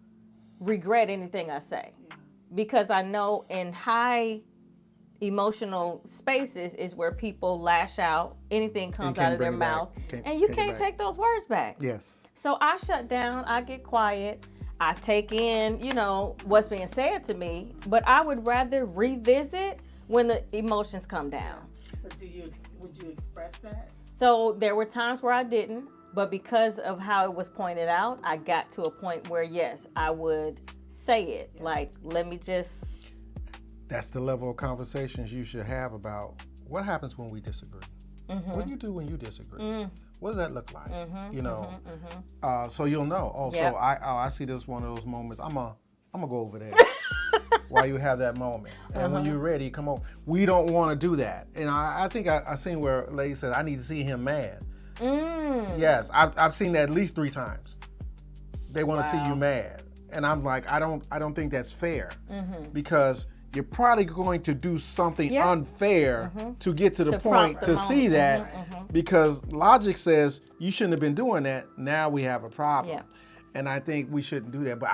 regret anything I say. Yeah. Because I know in high emotional spaces is where people lash out, anything comes out of their mouth, and you can't take those words back. Yes. So I shut down, I get quiet, I take in, what's being said to me, but I would rather revisit when the emotions come down. But would you express that? So there were times where I didn't, but because of how it was pointed out, I got to a point where, yes, I would say it. Like, let me just That's the level of conversations you should have about what happens when we disagree. What do you do when you disagree? What does that look like? You know, so you'll know. Oh, Yep. so I see this one of those moments. I'm gonna go over there while you have that moment, and when you're ready, come over. We don't want to do that, and I think I seen where a lady said, "I need to see him mad." Yes, I've seen that at least 3 times. They want to see you mad, and I'm like, I don't think that's fair, because you're probably going to do something unfair to get to the point to see that, because logic says you shouldn't have been doing that. Now we have a problem, and I think we shouldn't do that. But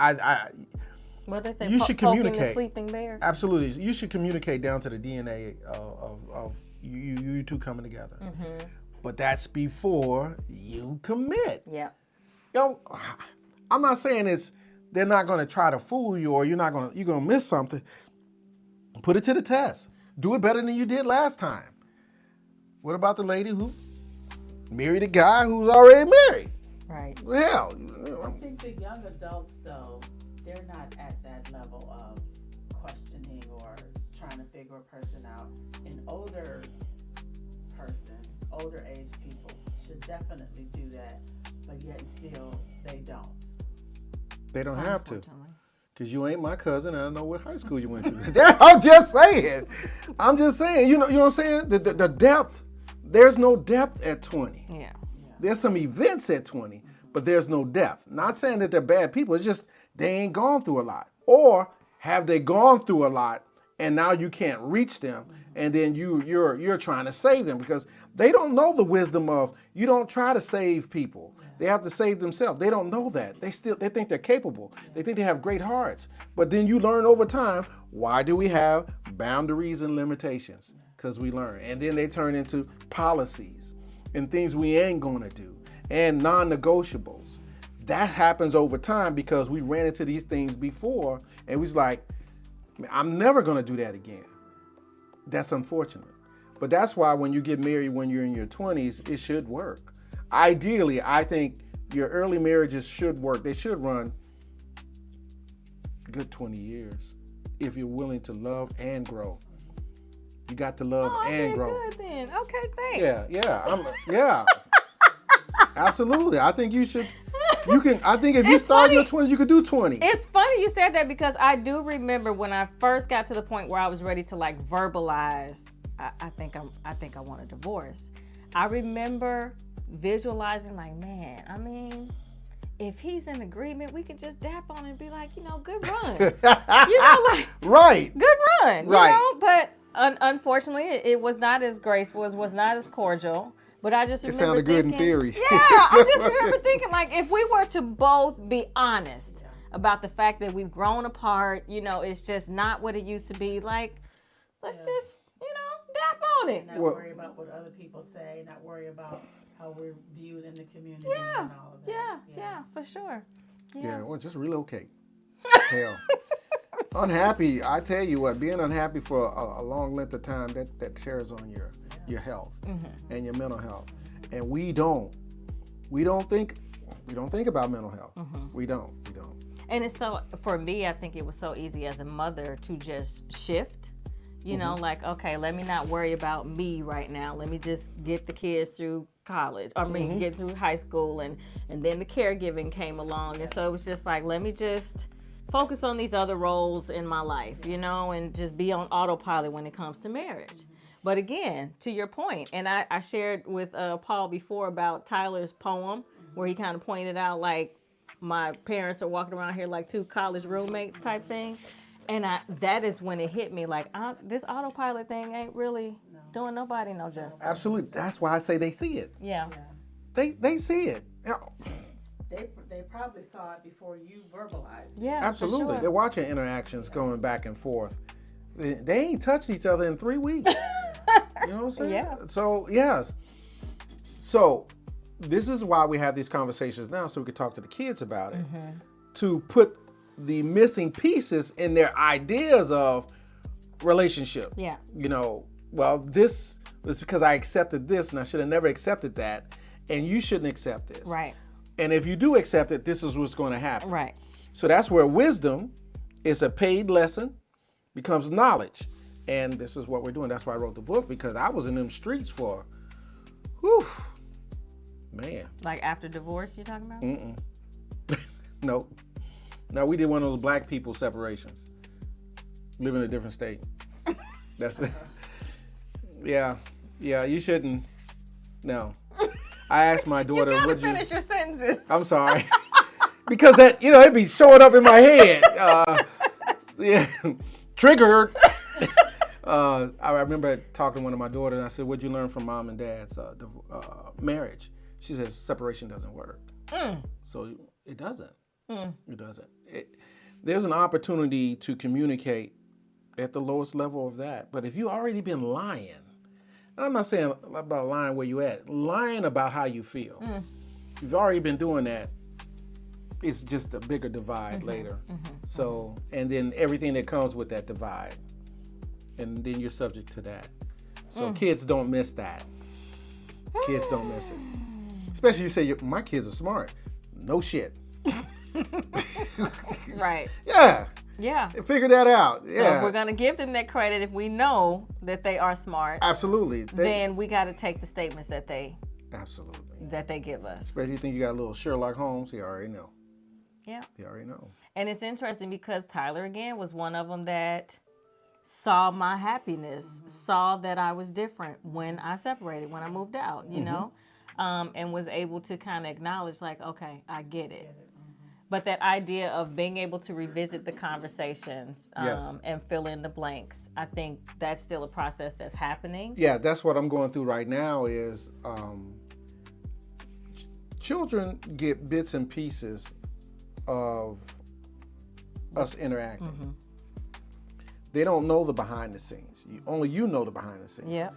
What they say, you should poking communicate. the sleeping bear. Absolutely, you should communicate down to the DNA of you two coming together. But that's before you commit. Yeah. You know, I'm not saying they're not going to try to fool you, or you're going to miss something. Put it to the test. Do it better than you did last time. What about the lady who married a guy who's already married? Right. Well, I think the young adults, though, they're not at that level of questioning or trying to figure a person out. An older age people should definitely do that, but yet and still they don't. They don't have to. Because you ain't my cousin, and I know what high school you went to. I'm just saying. You know what I'm saying? The depth, there's no depth at 20. Yeah. There's some events at 20, but there's no depth. Not saying that they're bad people. It's just they ain't gone through a lot. Or have they gone through a lot, and now you can't reach them, and then you're trying to save them, because they don't know the wisdom of, you don't try to save people. They have to save themselves. They don't know that. They think they're capable. They think they have great hearts. But then you learn over time, why do we have boundaries and limitations? Because we learn. And then they turn into policies and things we ain't going to do, and non-negotiables. That happens over time because we ran into these things before, and we was like, I'm never going to do that again. That's unfortunate. But that's why when you get married when you're in your 20s, it should work. Ideally, I think your early marriages should work. They should run a good 20 years if you're willing to love and grow. You got to love and grow. Good then. Okay, thanks. Yeah. Absolutely. I think you should. I think if you start your 20s, you could do 20. It's funny you said that, because I do remember when I first got to the point where I was ready to like verbalize, I think I want a divorce. I remember visualizing like, man, I mean, if he's in agreement, we could just dap on it and be like, good run. Like, right. Good run. Right. But unfortunately, it was not as graceful, it was not as cordial. But I just remember sounded good in theory. Yeah, I just remember thinking, like, if we were to both be honest about the fact that we've grown apart, it's just not what it used to be. Like, let's just, dap on it. Not worry about what other people say, not worry about how we're viewed in the community and all of that. Yeah, for sure. Yeah, well, just relocate. Hell. Unhappy, I tell you what, being unhappy for a long length of time, that tears on your health and your mental health. And we don't think about mental health. We don't. And it's so, for me, I think it was so easy as a mother to just shift. Like, okay, let me not worry about me right now. Let me just get the kids through college. Get through high school, and then the caregiving came along. And so it was just like, let me just focus on these other roles in my life, and just be on autopilot when it comes to marriage. But again, to your point, and I shared with Paul before about Tyler's poem, where he kind of pointed out, like, my parents are walking around here like 2 college roommates type thing. And that is when it hit me, like, this autopilot thing ain't really doing nobody no justice. Absolutely. That's why I say they see it. Yeah. They see it. They probably saw it before you verbalized it. Yeah, absolutely. for sure. They're watching interactions going back and forth. They ain't touched each other in 3 weeks. You know what I'm saying? Yeah. So, yes. So, this is why we have these conversations now, so we can talk to the kids about it. To put the missing pieces in their ideas of relationship. Yeah. Well, this was because I accepted this, and I should have never accepted that, and you shouldn't accept this. Right. And if you do accept it, this is what's going to happen. Right. So that's where wisdom is a paid lesson. becomes knowledge. And this is what we're doing. That's why I wrote the book, because I was in them streets for, whew, man. Like after divorce, you talking about? Nope. No, we did one of those black people separations. Live in a different state. That's it. Yeah, you shouldn't. No. I asked my daughter, you gotta would finish your sentences. I'm sorry. Because that, it'd be showing up in my head. Yeah, triggered. I remember talking to one of my daughters, and I said, what'd you learn from mom and dad's marriage? She says, separation doesn't work. So it doesn't. It doesn't. There's an opportunity to communicate at the lowest level of that. But if you've already been lying, and I'm not saying about lying where you at, lying about how you feel. You've already been doing that. It's just a bigger divide later. So, and then everything that comes with that divide. And then you're subject to that. So kids don't miss that. Kids don't miss it. Especially you say, my kids are smart. No shit. Right. Yeah. Yeah. Figure that out. So Yeah. if we're going to give them that credit, if we know that they are smart, Absolutely. then we got to take the statements that they give us. Especially you think you got a little Sherlock Holmes, he already know. Yeah. He already know. And it's interesting because Tyler, again, was one of them that saw my happiness, saw that I was different when I separated, when I moved out, you know, and was able to kind of acknowledge, like, okay, I get it. But that idea of being able to revisit the conversations and fill in the blanks, I think that's still a process that's happening. Yeah, that's what I'm going through right now is children get bits and pieces of us interacting. They don't know the behind the scenes. Only you know the behind the scenes. Yeah.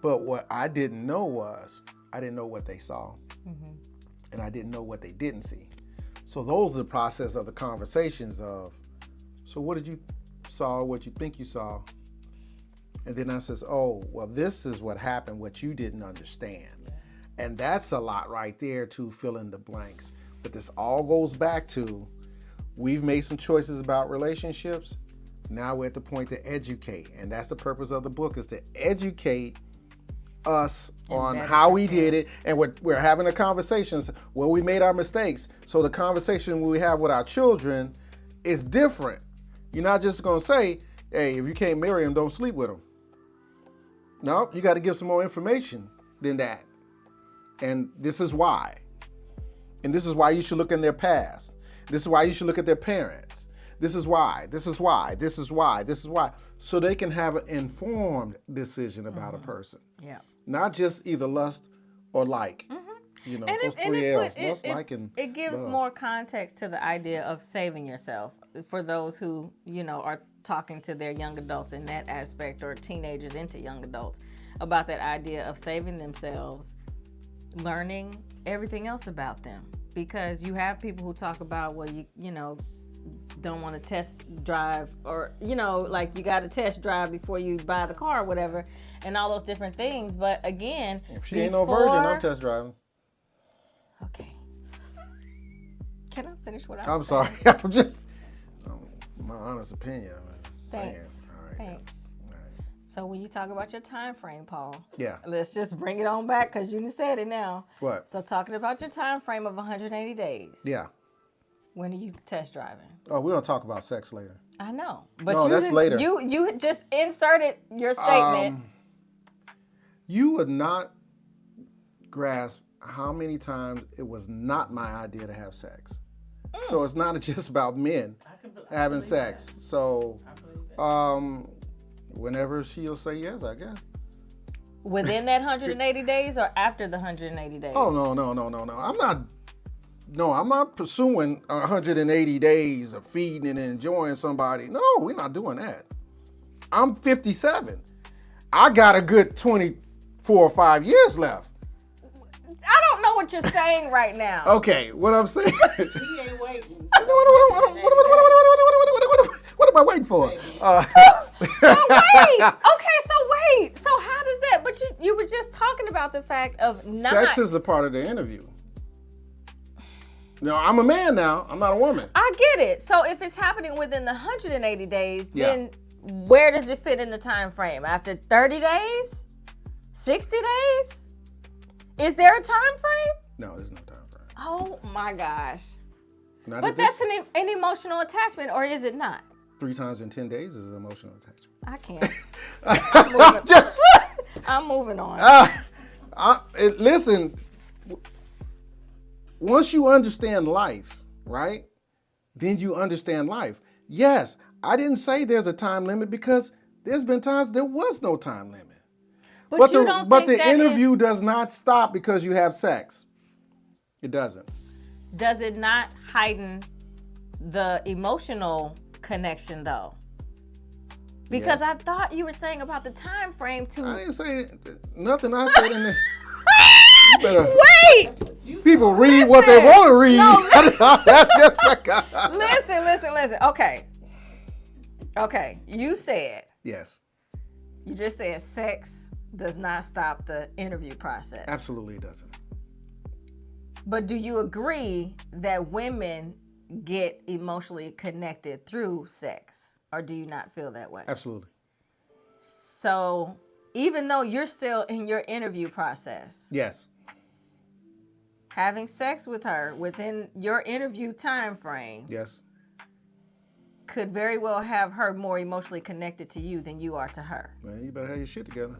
But what I didn't know was, I didn't know what they saw. And I didn't know what they didn't see. So those are the process of the conversations of, so what did you saw, what you think you saw? And then I says, oh, well, this is what happened, what you didn't understand. And that's a lot right there to fill in the blanks. But this all goes back to, we've made some choices about relationships. Now we're at the point to educate. And that's the purpose of the book, is to educate us on how we did it. And we're having a conversations where we made our mistakes. So the conversation we have with our children is different. You're not just going to say, hey, if you can't marry him, don't sleep with him. No, you got to give some more information than that. And this is why. And this is why you should look in their past. This is why you should look at their parents. This is why, this is why, this is why, this is why. So they can have an informed decision about a person. Yeah. Not just either lust or like. You know, And those three L's. Lust, it, like, and it gives love. more context to the idea of saving yourself for those who, you know, are talking to their young adults in that aspect, or teenagers into young adults, about that idea of saving themselves, learning everything else about them. Because you have people who talk about, well, you know, don't want to test drive, or, you know, like you got to test drive before you buy the car or whatever, and all those different things. But again, if she ain't no virgin, I'm test driving. Okay. Can I finish what I'm saying? sorry. I'm just, my honest opinion. Thanks. All right. Thanks. All right. So when you talk about your time frame, Paul, Yeah. let's just bring it on back, because you just said it now. What? So talking about your time frame of 180 days. Yeah. When are you test driving? Oh, we're going to talk about sex later. I know. But No, that's later. You just inserted your statement. You would not grasp how many times it was not my idea to have sex. So it's not just about men having sex. That. So I believe that. whenever she'll say yes, I guess. Within that 180 days or after the 180 days? Oh, no. I'm not pursuing 180 days of feeding and enjoying somebody. No, we're not doing that. I'm 57. I got a good 24 or 5 years left. I don't know what you're saying right now. Okay, what I'm saying. He ain't waiting. What am I waiting for? Wait. Okay, so wait. So how does that? But you were just talking about the fact of not. Sex is a part of the interview. No, I'm a man now. I'm not a woman. I get it. So if it's happening within the 180 days, Yeah. then where does it fit in the time frame? After 30 days? 60 days? Is there a time frame? No, there's no time frame. Oh my gosh. Not But at this- that's an emotional attachment, or is it not? 3 times in 10 days is an emotional attachment. I can't. I'm moving, Just, I'm moving on. listen, once you understand life, right, then you understand life. Yes, I didn't say there's a time limit because there's been times there was no time limit. But you don't but think the that interview does not stop because you have sex. It doesn't. Does it not heighten the emotional connection though? Because Yes. I thought you were saying about the time frame I to didn't say nothing. I said in there. You better. wait. People read what they want to read. No, That's just like Listen. Okay. You said, yes, you just said sex does not stop the interview process. absolutely it doesn't. But do you agree that women get emotionally connected through sex? Or do you not feel that way? Absolutely. So even though you're still in your interview process, Yes. having sex with her within your interview time frame Yes. could very well have her more emotionally connected to you than you are to her. Man, you better have your shit together.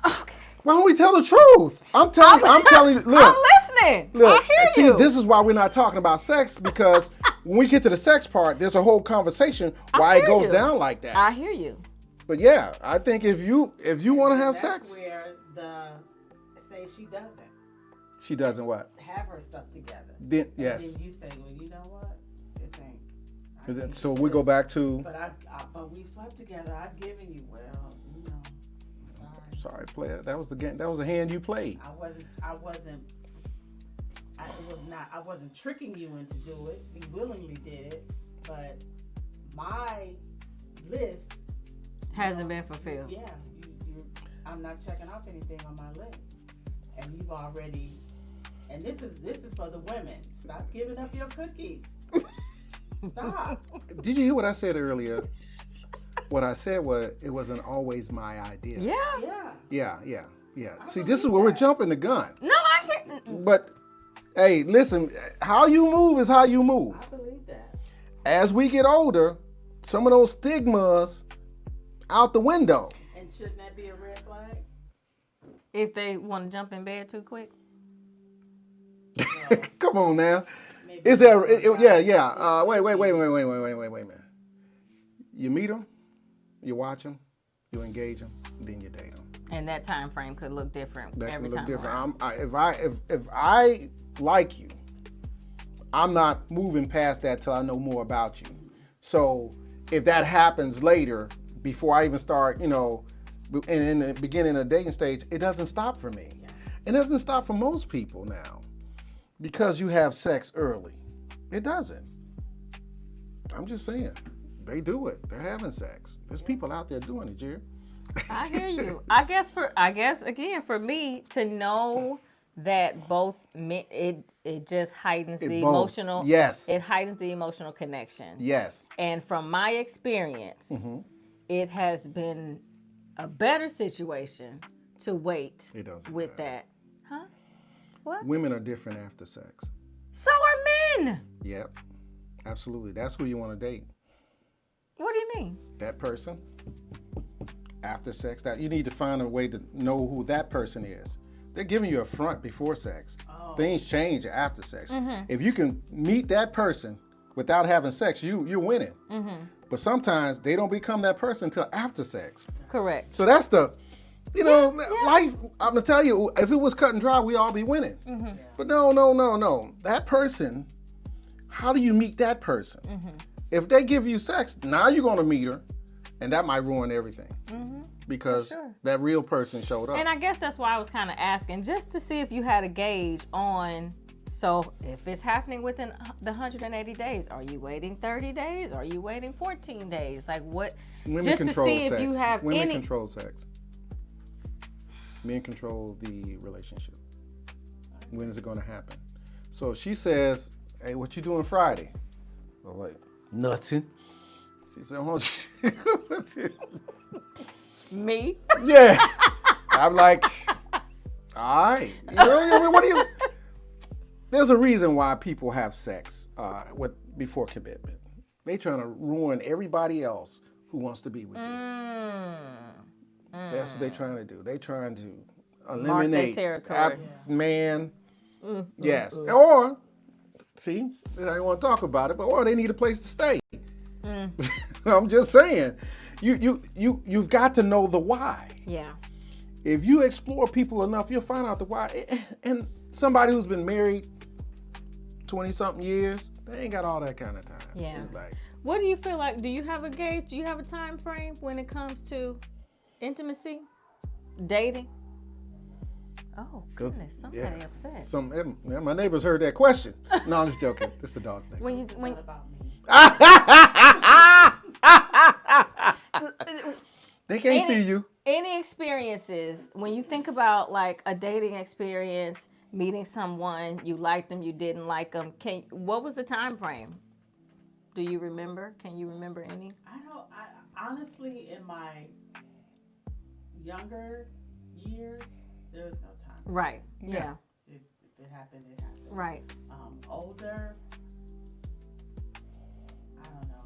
Okay. Why don't we tell the truth? I'm telling you. Look. I'm listening. Look, I hear see, you. this is why we're not talking about sex, because when we get to the sex part, there's a whole conversation why hear it goes you. down like that. I hear you. But yeah, I think if you want to have That's sex, where say she doesn't she doesn't what? have her stuff together. Then, And yes. then you say, well, you know what? This ain't. I can't So do we go this. back to. But we slept together. I've given you. Well, you know, I'm sorry. Sorry, player. That was the game. That was the hand you played. I wasn't tricking you into do it. We willingly did it, but my list Hasn't been fulfilled. yeah, I'm not checking off anything on my list, and you've already. And this is for the women. Stop giving up your cookies. Stop. Did you hear what I said earlier? What I said was it wasn't always my idea. Yeah. Yeah. See, this is where we're jumping the gun. No, I hear. But hey, listen, how you move is how you move. I believe that. As we get older, some of those stigmas out the window. And shouldn't that be a red flag? If they want to jump in bed too quick. Come on now. Maybe Is there? Wait a minute. You meet them, you watch them, you engage them, then you date them. And that time frame could look different That every can look time. different. around. If I like you, I'm not moving past that till I know more about you. So if that happens later, before I even start, in the beginning of the dating stage, it doesn't stop for me. It doesn't stop for most people now. Because you have sex early. It doesn't. I'm just saying. They do it. They're having sex. There's people out there doing it, Jerry. I hear you. I guess again for me to know that both it just heightens the both. emotional. Yes. It heightens the emotional connection. Yes. And from my experience, Mm-hmm. it has been a better situation to wait It doesn't with matter. that. Huh? What? Women are different after sex. So are men. Yep. Absolutely. That's who you want to date. What do you mean? That person after sex. That you need to find a way to know who that person is. They're giving you a front before sex. Oh. Things change after sex. Mm-hmm. If you can meet that person without having sex, you're winning. Mm-hmm. But sometimes they don't become that person until after sex. Correct. So that's the, life. I'm gonna tell you, if it was cut and dry, we all be winning. Mm-hmm. But no. That person, how do you meet that person? Mm-hmm. If they give you sex, now you're gonna meet her, and that might ruin everything because For sure. that real person showed up. And I guess that's why I was kind of asking, just to see if you had a gauge on, so if it's happening within the 180 days, are you waiting 30 days? Are you waiting 14 days? Like what? Women just to control see sex. if you have Women any. control sex. Men control the relationship. When is it going to happen? So she says, "Hey, what you doing Friday?" I'm like, "Nothing." She said, "Oh, Me? yeah." I'm like, "All right, what do you?" There's a reason why people have sex before commitment. They trying to ruin everybody else who wants to be with you. That's what they're trying to do. They're trying to eliminate territory. man. Yes. Or, see, I don't want to talk about it, or they need a place to stay. I'm just saying, you've got to know the why. Yeah. If you explore people enough, you'll find out the why. And somebody who's been married 20-something years, they ain't got all that kind of time. Yeah. Like, what do you feel like? Do you have a gauge? Do you have a time frame when it comes to intimacy, dating? Oh goodness, somebody upset. My neighbors heard that question. No, I'm just joking. This is the dog's name. It's not about me. They can't see you. Any experiences when you think about like a dating experience, meeting someone, you liked them, you didn't like them. What was the time frame? Do you remember? Can you remember any? I honestly, in my younger years, there was no time. Right. Yeah. If it happened, it happened. Right. Older, I don't know.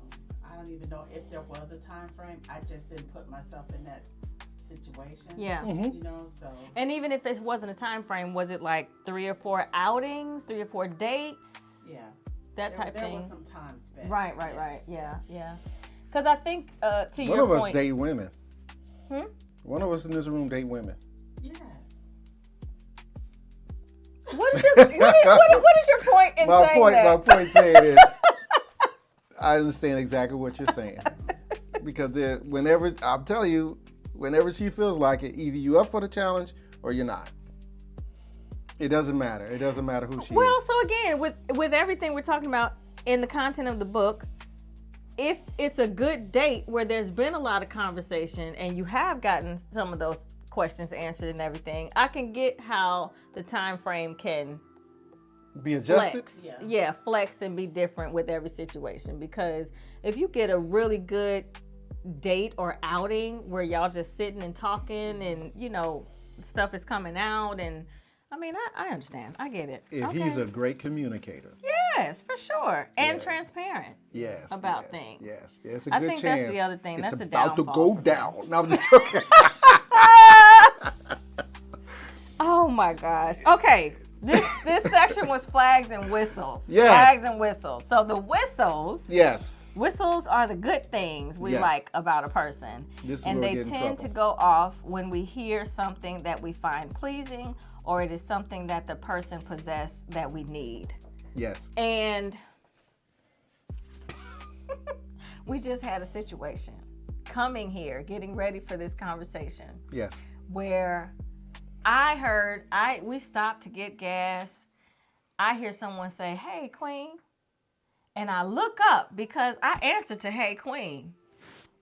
I don't even know if there was a time frame. I just didn't put myself in that situation. Yeah. You know, so. And even if it wasn't a time frame, was it like 3 or 4 outings, 3 or 4 dates? Yeah. That type there thing. There was some time spent. Right. Yeah. Because I think to One your of us point, date women. One of us in this room date women. Yes. what is your point in saying that? My point saying is, I understand exactly what you're saying. Because whenever, I'm telling you, whenever she feels like it, either you up for the challenge or you're not. It doesn't matter. It doesn't matter who she is. Well, so again, with everything we're talking about in the content of the book, if it's a good date where there's been a lot of conversation and you have gotten some of those questions answered and everything, I can get how the time frame can be adjusted. Flex. Yeah, flex and be different with every situation. Because if you get a really good date or outing where y'all just sitting and talking and stuff is coming out, and I mean I understand, I get it. If he's a great communicator. Yes, for sure, and transparent. Yes. About things. Yes, it's a good chance. I think that's the other thing. That's it's a about to downfall go down. No, I'm just joking. Oh my gosh. Okay. This section was flags and whistles. Yes. Flags and whistles. So the whistles. Yes. Whistles are the good things we like about a person. And they tend to go off when we hear something that we find pleasing, or it is something that the person possesses that we need. Yes. And we just had a situation coming here, getting ready for this conversation. Yes. Where we stopped to get gas. I hear someone say, "Hey, Queen." And I look up because I answered to "Hey, Queen."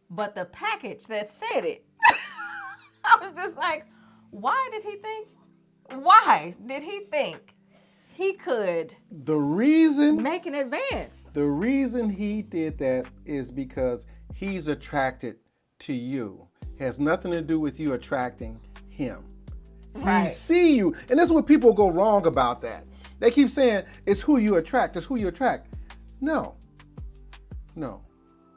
But the package that said it, I was just like, why did he think he could make an advance? The reason he did that is because he's attracted to you. Has nothing to do with you attracting him. Right. He see you. And this is what people go wrong about that. They keep saying it's who you attract. It's who you attract. No.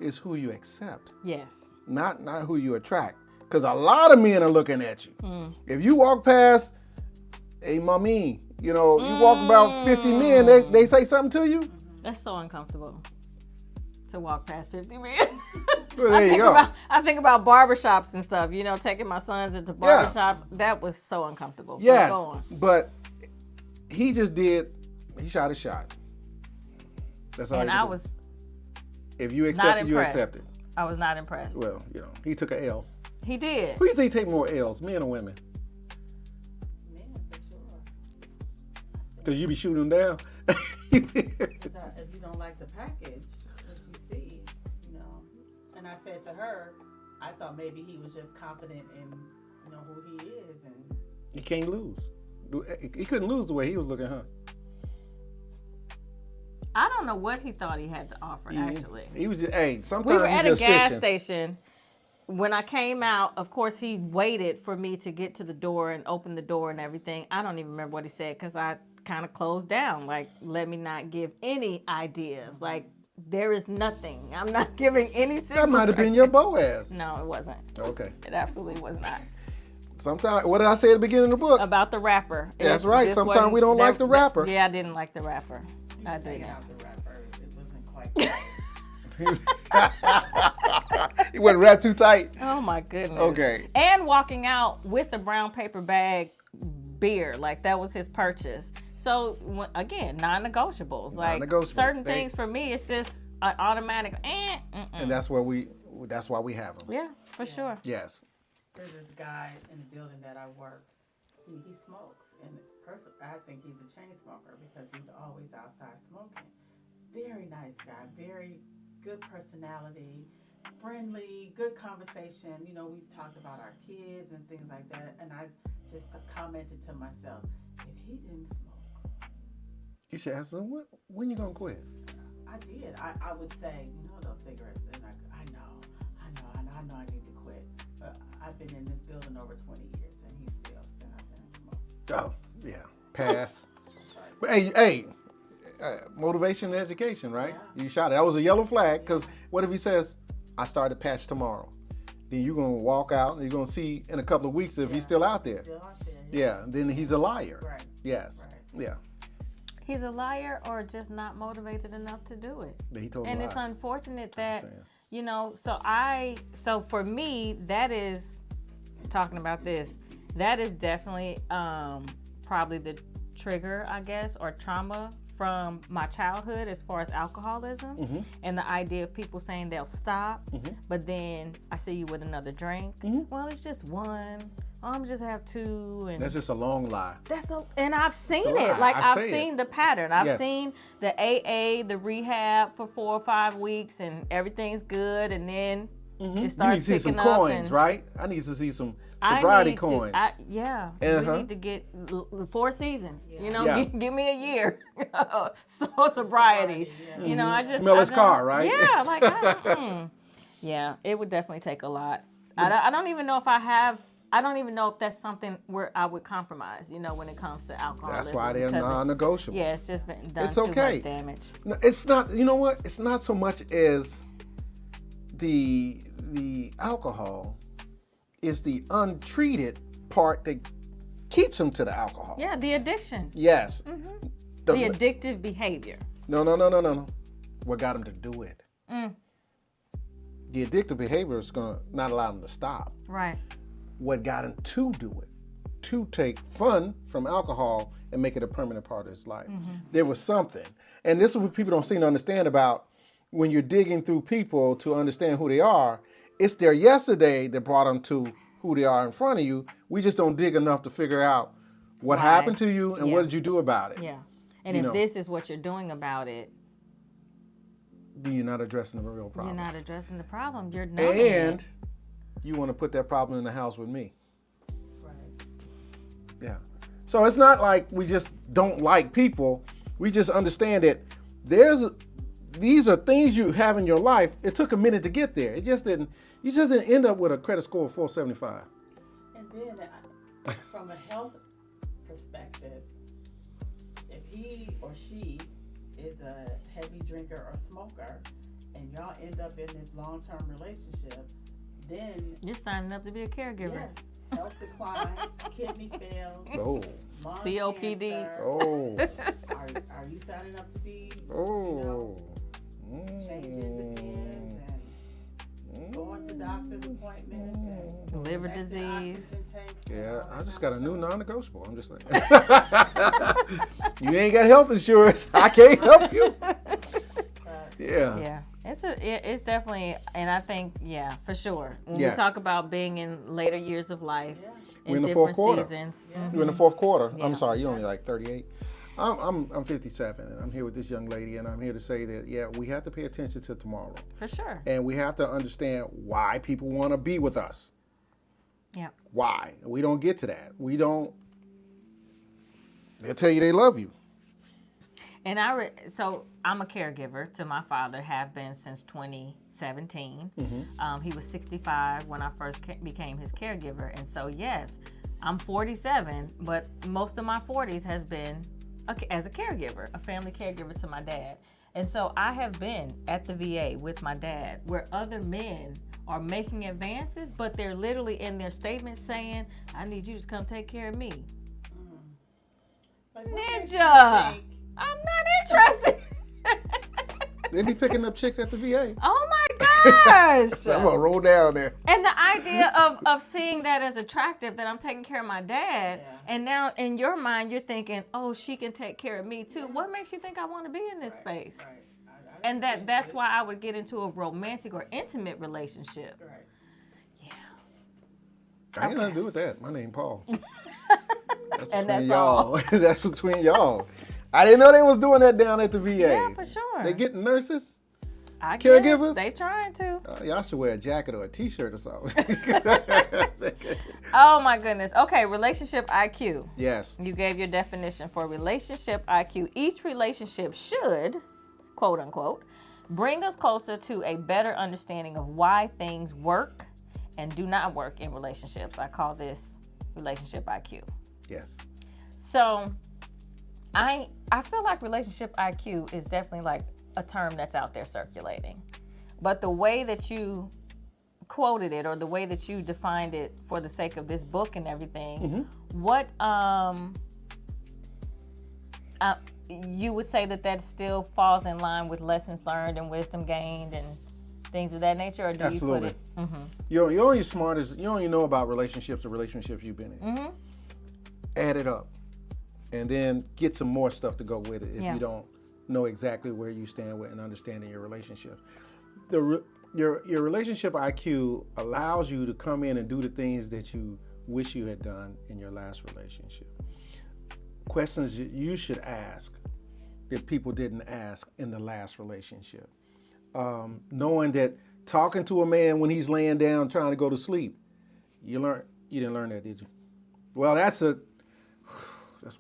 It's who you accept. Yes. Not who you attract. Because a lot of men are looking at you. If you walk past a mommy, you walk about 50 men, they say something to you. That's so uncomfortable to walk past 50 men. Well, there you go. I think about barbershops and stuff, taking my sons into barbershops. That was so uncomfortable. Yes, but he shot a shot. That's all. And I was if you accept it, you impressed. accept it. I was not impressed. Well, he took an L. He did. Who do you think take more L's, men or women? Men, for sure. Because you be shooting them down. If you don't like the package, what you see, And I said to her, I thought maybe he was just confident in, who he is, and he can't lose. He couldn't lose the way he was looking, huh? I don't know what he thought he had to offer, actually. He was just, hey, sometimes We were he at a just gas fishing. station. When I came out, of course, he waited for me to get to the door and open the door and everything. I don't even remember what he said because I kind of closed down. Like, let me not give any ideas. Like, there is nothing. I'm not giving any signals. That might have been your Boaz. No, it wasn't. Okay. It absolutely was not. Sometimes, what did I say at the beginning of the book? About the rapper. That's right. Sometimes we don't like the rapper. Yeah, I didn't like the rapper. I Taking didn't. out the rapper. It wasn't quite good. He wasn't wrapped too tight. Oh my goodness. Okay. And walking out with the brown paper bag beer, like that was his purchase. So again, non-negotiables. Like Non-negotiable. certain things for me, it's just an automatic. And that's why we have them. Yeah, for sure. Yes. There's this guy in the building that I work. He smokes, and I think he's a chain smoker because he's always outside smoking. Very nice guy, very good personality, friendly, good conversation. You know, we've talked about our kids and things like that, and I just commented to myself, if he didn't smoke. You should ask him, when you gonna quit? I did. I would say, you know, those cigarettes, and I know I need to quit. But I've been in this building over 20 years, and he still stand out there and smoke. Oh, yeah. Pass. But hey, motivation and education, right? Yeah. You shot it. That was a yellow flag, because what if he says, I start the patch tomorrow? Then you're going to walk out, and you're going to see in a couple of weeks if he's still out there. Still out there. Yeah, then he's a liar. Right. Yes. Right. Yeah. He's a liar or just not motivated enough to do it. He told And a it's lie. unfortunate that, saying. you know, so for me, that is, talking about this, that is definitely probably the trigger, I guess, or trauma from my childhood as far as alcoholism. Mm-hmm. And the idea of people saying they'll stop, but then I see you with another drink. Well, it's just one. I'm just have two. And That's just a long lie. and I've seen It's a it. lie. Like I I've say seen it. the pattern. I've Yes. seen the AA, the rehab for 4 or 5 weeks, and everything's good, and then it You need to starts see some picking up. coins, and right? I need to see some I sobriety need to- coins. Yeah, Uh-huh. we need to get 4 seasons. You know, Yeah. give me a year. So sobriety. Yeah. You know, I just Smell I his don't- car, right? Yeah, like yeah, it would definitely take a lot. I don't even know if I don't even know if that's something where I would compromise, you know, when it comes to alcohol. That's why they're non-negotiable. Yeah, it's just been done It's too okay. much damage. No, it's not. You know what? It's not so much as the alcohol. It's the untreated part that keeps them to the alcohol. Yeah, the addiction. Yes. The addictive behavior. No. What got them to do it? The addictive behavior is going to not allow them to stop. Right. What got him to do it? To take fun from alcohol and make it a permanent part of his life. There was something. And this is what people don't seem to understand about when you're digging through people to understand who they are. It's their yesterday that brought them to who they are in front of you. We just don't dig enough to figure out what happened to you and what did you do about it. Yeah. And You if know. this is what you're doing about it, You're not addressing the real problem. you're not addressing the problem. You're numbing And it. you want to put that problem in the house with me. Right. Yeah. So it's not like we just don't like people. We just understand that these are things you have in your life. It took a minute to get there. You just didn't end up with a credit score of 475. And then from a health perspective, if he or she is a heavy drinker or smoker and y'all end up in this long-term relationship, then You're signing up to be a caregiver. yes, health declines, kidney fails, Oh. lung COPD. cancer. Oh. Are you signing up to be Oh. changing the pins and going to doctor's appointments and Liver connecting disease. oxygen tanks and Yeah, all I that just kind got a of new stuff? non-negotiable. I'm just saying. You ain't got health insurance. I can't help you. Yeah. Yeah, it's definitely, and I think, yeah, for sure. When Yes. we talk about being in later years of life, We're in the different fourth quarter. seasons, You're in the fourth quarter. Yeah. I'm sorry, you're only like 38. I'm 57, and I'm here with this young lady, and I'm here to say that, yeah, we have to pay attention to tomorrow. for sure. And we have to understand why people want to be with us. Yeah, Why? We don't get to that. We don't. They'll tell you they love you. And so I'm a caregiver to my father, have been since 2017. He was 65 when I first became his caregiver. And so, yes, I'm 47, but most of my 40s has been as a caregiver, a family caregiver to my dad. And so I have been at the VA with my dad where other men are making advances, but they're literally in their statements saying, I need you to come take care of me. Like, what makes you Ninja! think- I'm not interested. They be picking up chicks at the VA. Oh my gosh. I'm gonna roll down there. And the idea of seeing that as attractive, that I'm taking care of my dad, and now in your mind you're thinking, oh, she can take care of me too. What makes you think I want to be in this space? Right. And that's why I would get into a romantic or intimate relationship. Right. Yeah. I ain't nothing to do with that. My name Paul. That's And between that's y'all. That's between y'all. I didn't know they was doing that down at the VA. Yeah, for sure. They getting nurses? I caregivers? guess they trying to. Y'all should wear a jacket or a t-shirt or something. Oh my goodness. Okay, relationship IQ. Yes. You gave your definition for relationship IQ. Each relationship should, quote unquote, bring us closer to a better understanding of why things work and do not work in relationships. I call this relationship IQ. Yes. So I feel like relationship IQ is definitely like a term that's out there circulating. But the way that you quoted it, or the way that you defined it for the sake of this book and everything, what you would say that still falls in line with lessons learned and wisdom gained and things of that nature, or do Absolutely. you put it? You're only as smart as you only know about relationships or relationships you've been in. Add it up, and then get some more stuff to go with it if you don't know exactly where you stand with and understanding your relationship. Your relationship IQ allows you to come in and do the things that you wish you had done in your last relationship. Questions you should ask that people didn't ask in the last relationship. Knowing that talking to a man when he's laying down trying to go to sleep, you didn't learn that, did you? Well, that's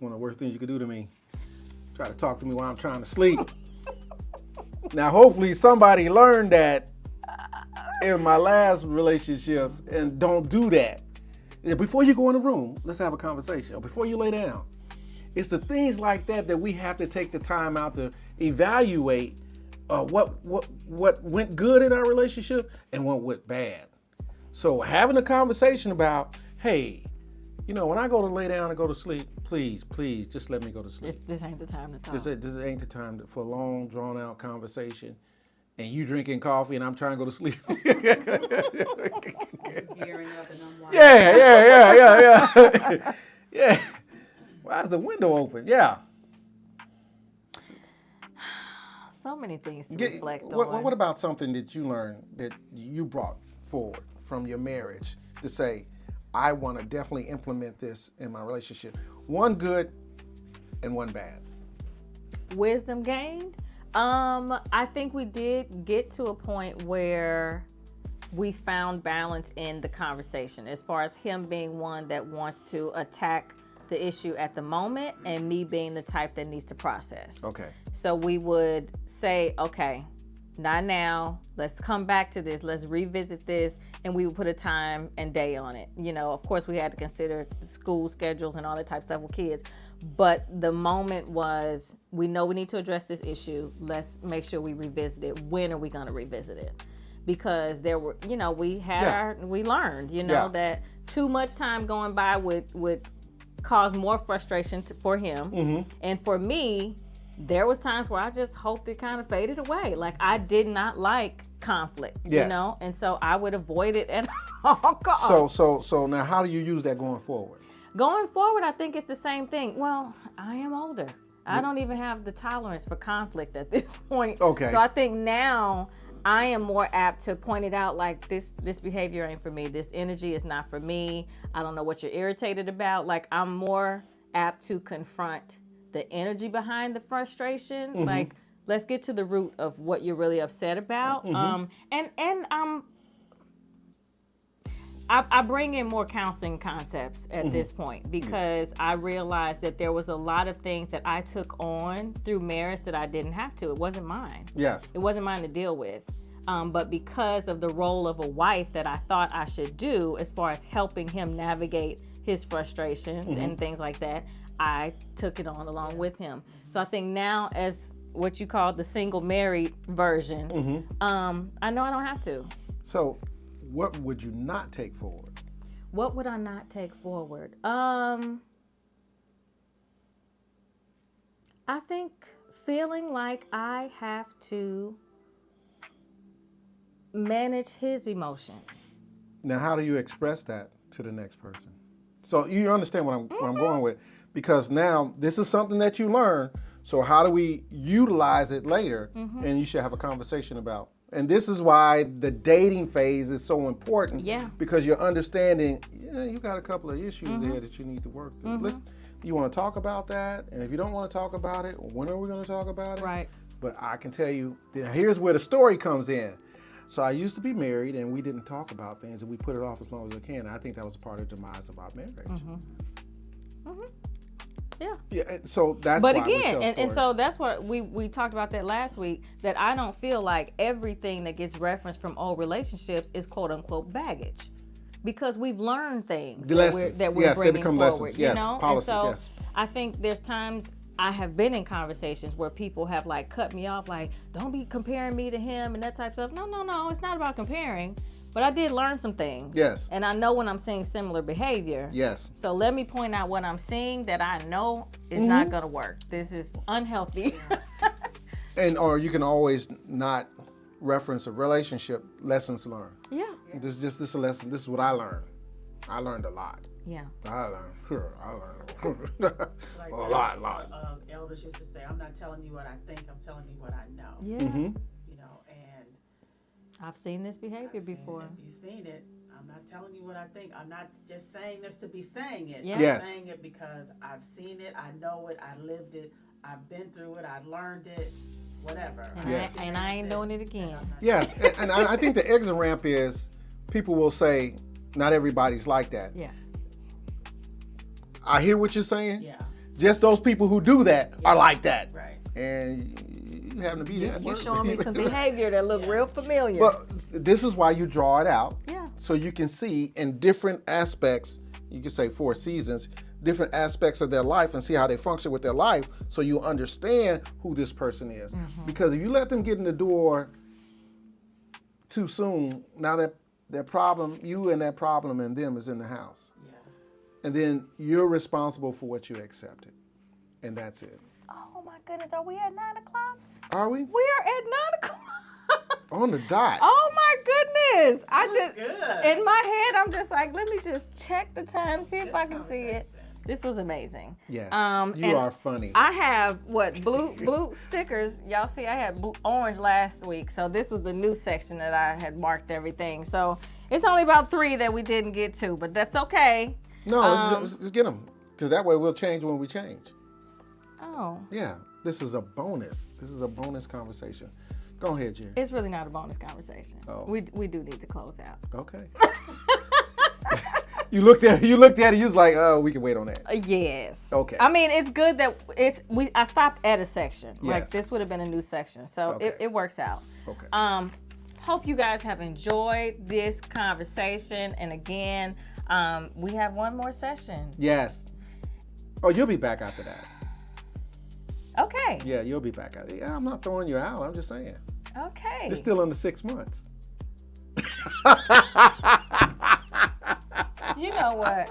one of the worst things you could do to me. Try to talk to me while I'm trying to sleep. Now, hopefully somebody learned that in my last relationships and don't do that. Before you go in the room, let's have a conversation. Before you lay down. It's the things like that we have to take the time out to evaluate what went good in our relationship and what went bad. So having a conversation about, hey, when I go to lay down and go to sleep, please, just let me go to sleep. This ain't the time to talk. This ain't the time for a long, drawn-out conversation. And you drinking coffee and I'm trying to go to sleep. Gearing up and unwinding. Yeah. Yeah. Why is the window open? Yeah. So many things to reflect on. What about something that you learned that you brought forward from your marriage to say, I want to definitely implement this in my relationship? One good and one bad. Wisdom gained? I think we did get to a point where we found balance in the conversation, as far as him being one that wants to attack the issue at the moment and me being the type that needs to process. Okay. So we would say, okay, not now. Let's come back to this. Let's revisit this. And we would put a time and day on it. Of course, we had to consider school schedules and all that type of stuff with kids. But the moment was, we know we need to address this issue. Let's make sure we revisit it. When are we going to revisit it? Because there were, we learned, that too much time going by would cause more frustration for him. And for me, there was times where I just hoped it kind of faded away. Like, I did not like conflict, and so I would avoid it at all costs. So now how do you use that going forward? Going forward, I think it's the same thing. Well, I am older. I don't even have the tolerance for conflict at this point. Okay. So I think now I am more apt to point it out, like, this behavior ain't for me. This energy is not for me. I don't know what you're irritated about. Like, I'm more apt to confront the energy behind the frustration. Like, let's get to the root of what you're really upset about. And I bring in more counseling concepts at this point because I realized that there was a lot of things that I took on through marriage that I didn't have to. It wasn't mine. Yes. It wasn't mine to deal with. But because of the role of a wife that I thought I should do as far as helping him navigate his frustrations and things like that, I took it on along with him. So I think now, as what you call the single married version, I know I don't have to. So what would you not take forward? What would I not take forward? I think feeling like I have to manage his emotions. Now, how do you express that to the next person? So you understand what I'm going with, because now this is something that you learn. So how do we utilize it later? And you should have a conversation about. And this is why the dating phase is so important. Yeah. Because you're understanding, you got a couple of issues there that you need to work through. You want to talk about that? And if you don't want to talk about it, when are we going to talk about it? Right. But I can tell you, here's where the story comes in. So I used to be married, and we didn't talk about things, and we put it off as long as we can. I think that was a part of the demise of our marriage. Yeah. Yeah. So that's. But why we again, tell and stories. so that's what we talked about that last week, that I don't feel like everything that gets referenced from old relationships is quote unquote baggage, because we've learned things The lessons. that we're Yes, they bringing become forward. lessons. You Yes, know? policies, And so yes. I think there's times I have been in conversations where people have like cut me off, like, don't be comparing me to him and that type of stuff. No, it's not about comparing. But I did learn some things. Yes. And I know when I'm seeing similar behavior. Yes. So let me point out what I'm seeing that I know is not going to work. This is unhealthy. Or you can always not reference a relationship lessons learned. Yeah. This is a lesson. This is what I learned. I learned a lot. Yeah. I learned Like a lot. Elders used to say, I'm not telling you what I think, I'm telling you what I know. Yeah. You know, and I've seen this behavior I've seen before. it. If you've seen it, I'm not telling you what I think. I'm not just saying this to be saying it. Yeah. I'm Yes. saying it because I've seen it, I know it, I lived it, I've been through it, I learned it, whatever. And, Yes. I ain't doing it again. Yes, and I think the exit ramp is people will say, not everybody's like that. Yeah. I hear what you're saying. Yeah, Just those people who do that are like that. right. And you happen to be that. You're showing me some behavior that look real familiar. But this is why you draw it out. Yeah. So you can see in different aspects, you can say 4 seasons, different aspects of their life and see how they function with their life, so you understand who this person is. Because if you let them get in the door too soon, now that their problem, you and that problem and them is in the house. Yeah. And then you're responsible for what you accepted. And that's it. Oh my goodness, are we at 9 o'clock? Are we? We are at 9 o'clock. On the dot. Oh my goodness. I was just, good. in my head, I'm just like, let me just check the time, see if I can see it. This was amazing. Yes. And You are funny. I have blue stickers. Y'all see, I had orange last week, so this was the new section that I had marked everything. So it's only about 3 that we didn't get to, but that's okay. No, let's just get them, because that way we'll change when we change. Oh, Yeah, this is a bonus. This is a bonus conversation. Go ahead, Jerry. it's really not a bonus conversation. Oh. We do need to close out. Okay. You looked at it. You was like, oh, we can wait on that. Yes. Okay. I mean, it's good that I stopped at a section. Like Yes. this would have been a new section, so Okay. it works out. Okay. Hope you guys have enjoyed this conversation. And again, we have one more session. Yes. Oh, you'll be back after that. Okay. Yeah, you'll be back after. Yeah, I'm not throwing you out. I'm just saying. Okay. It's still under 6 months. You know what?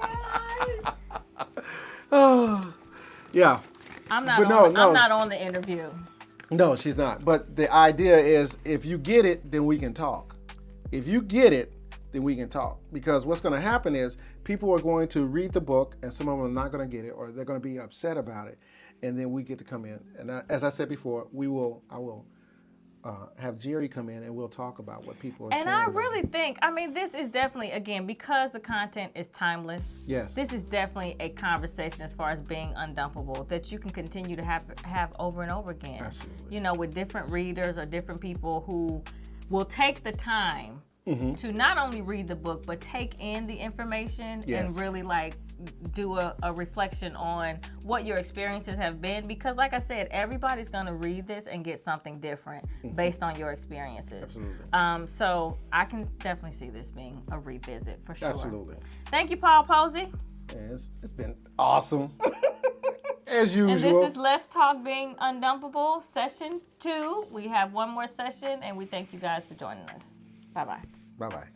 Oh, yeah. I'm not. But no, no. I'm not on the interview. No, she's not. But the idea is, if you get it, then we can talk. If you get it, then we can talk. Because what's going to happen is people are going to read the book, and some of them are not going to get it, or they're going to be upset about it, and then we get to come in. And as I said before, I will have Jerry come in, and we'll talk about what people are saying. And I about really it. think, I mean, this is definitely, again, because the content is timeless. Yes. This is definitely a conversation as far as being undumpable that you can continue to have over and over again. Absolutely. You know, with different readers or different people who will take the time to not only read the book, but take in the information Yes. and really like do a reflection on what your experiences have been. Because like I said, everybody's going to read this and get something different based on your experiences. Absolutely. So I can definitely see this being a revisit for sure. Absolutely. Thank you, Paul Posey. Yeah, it's been awesome. As usual. And this is Let's Talk Being Undumpable, session 2. We have one more session, and we thank you guys for joining us. Bye-bye. Bye-bye.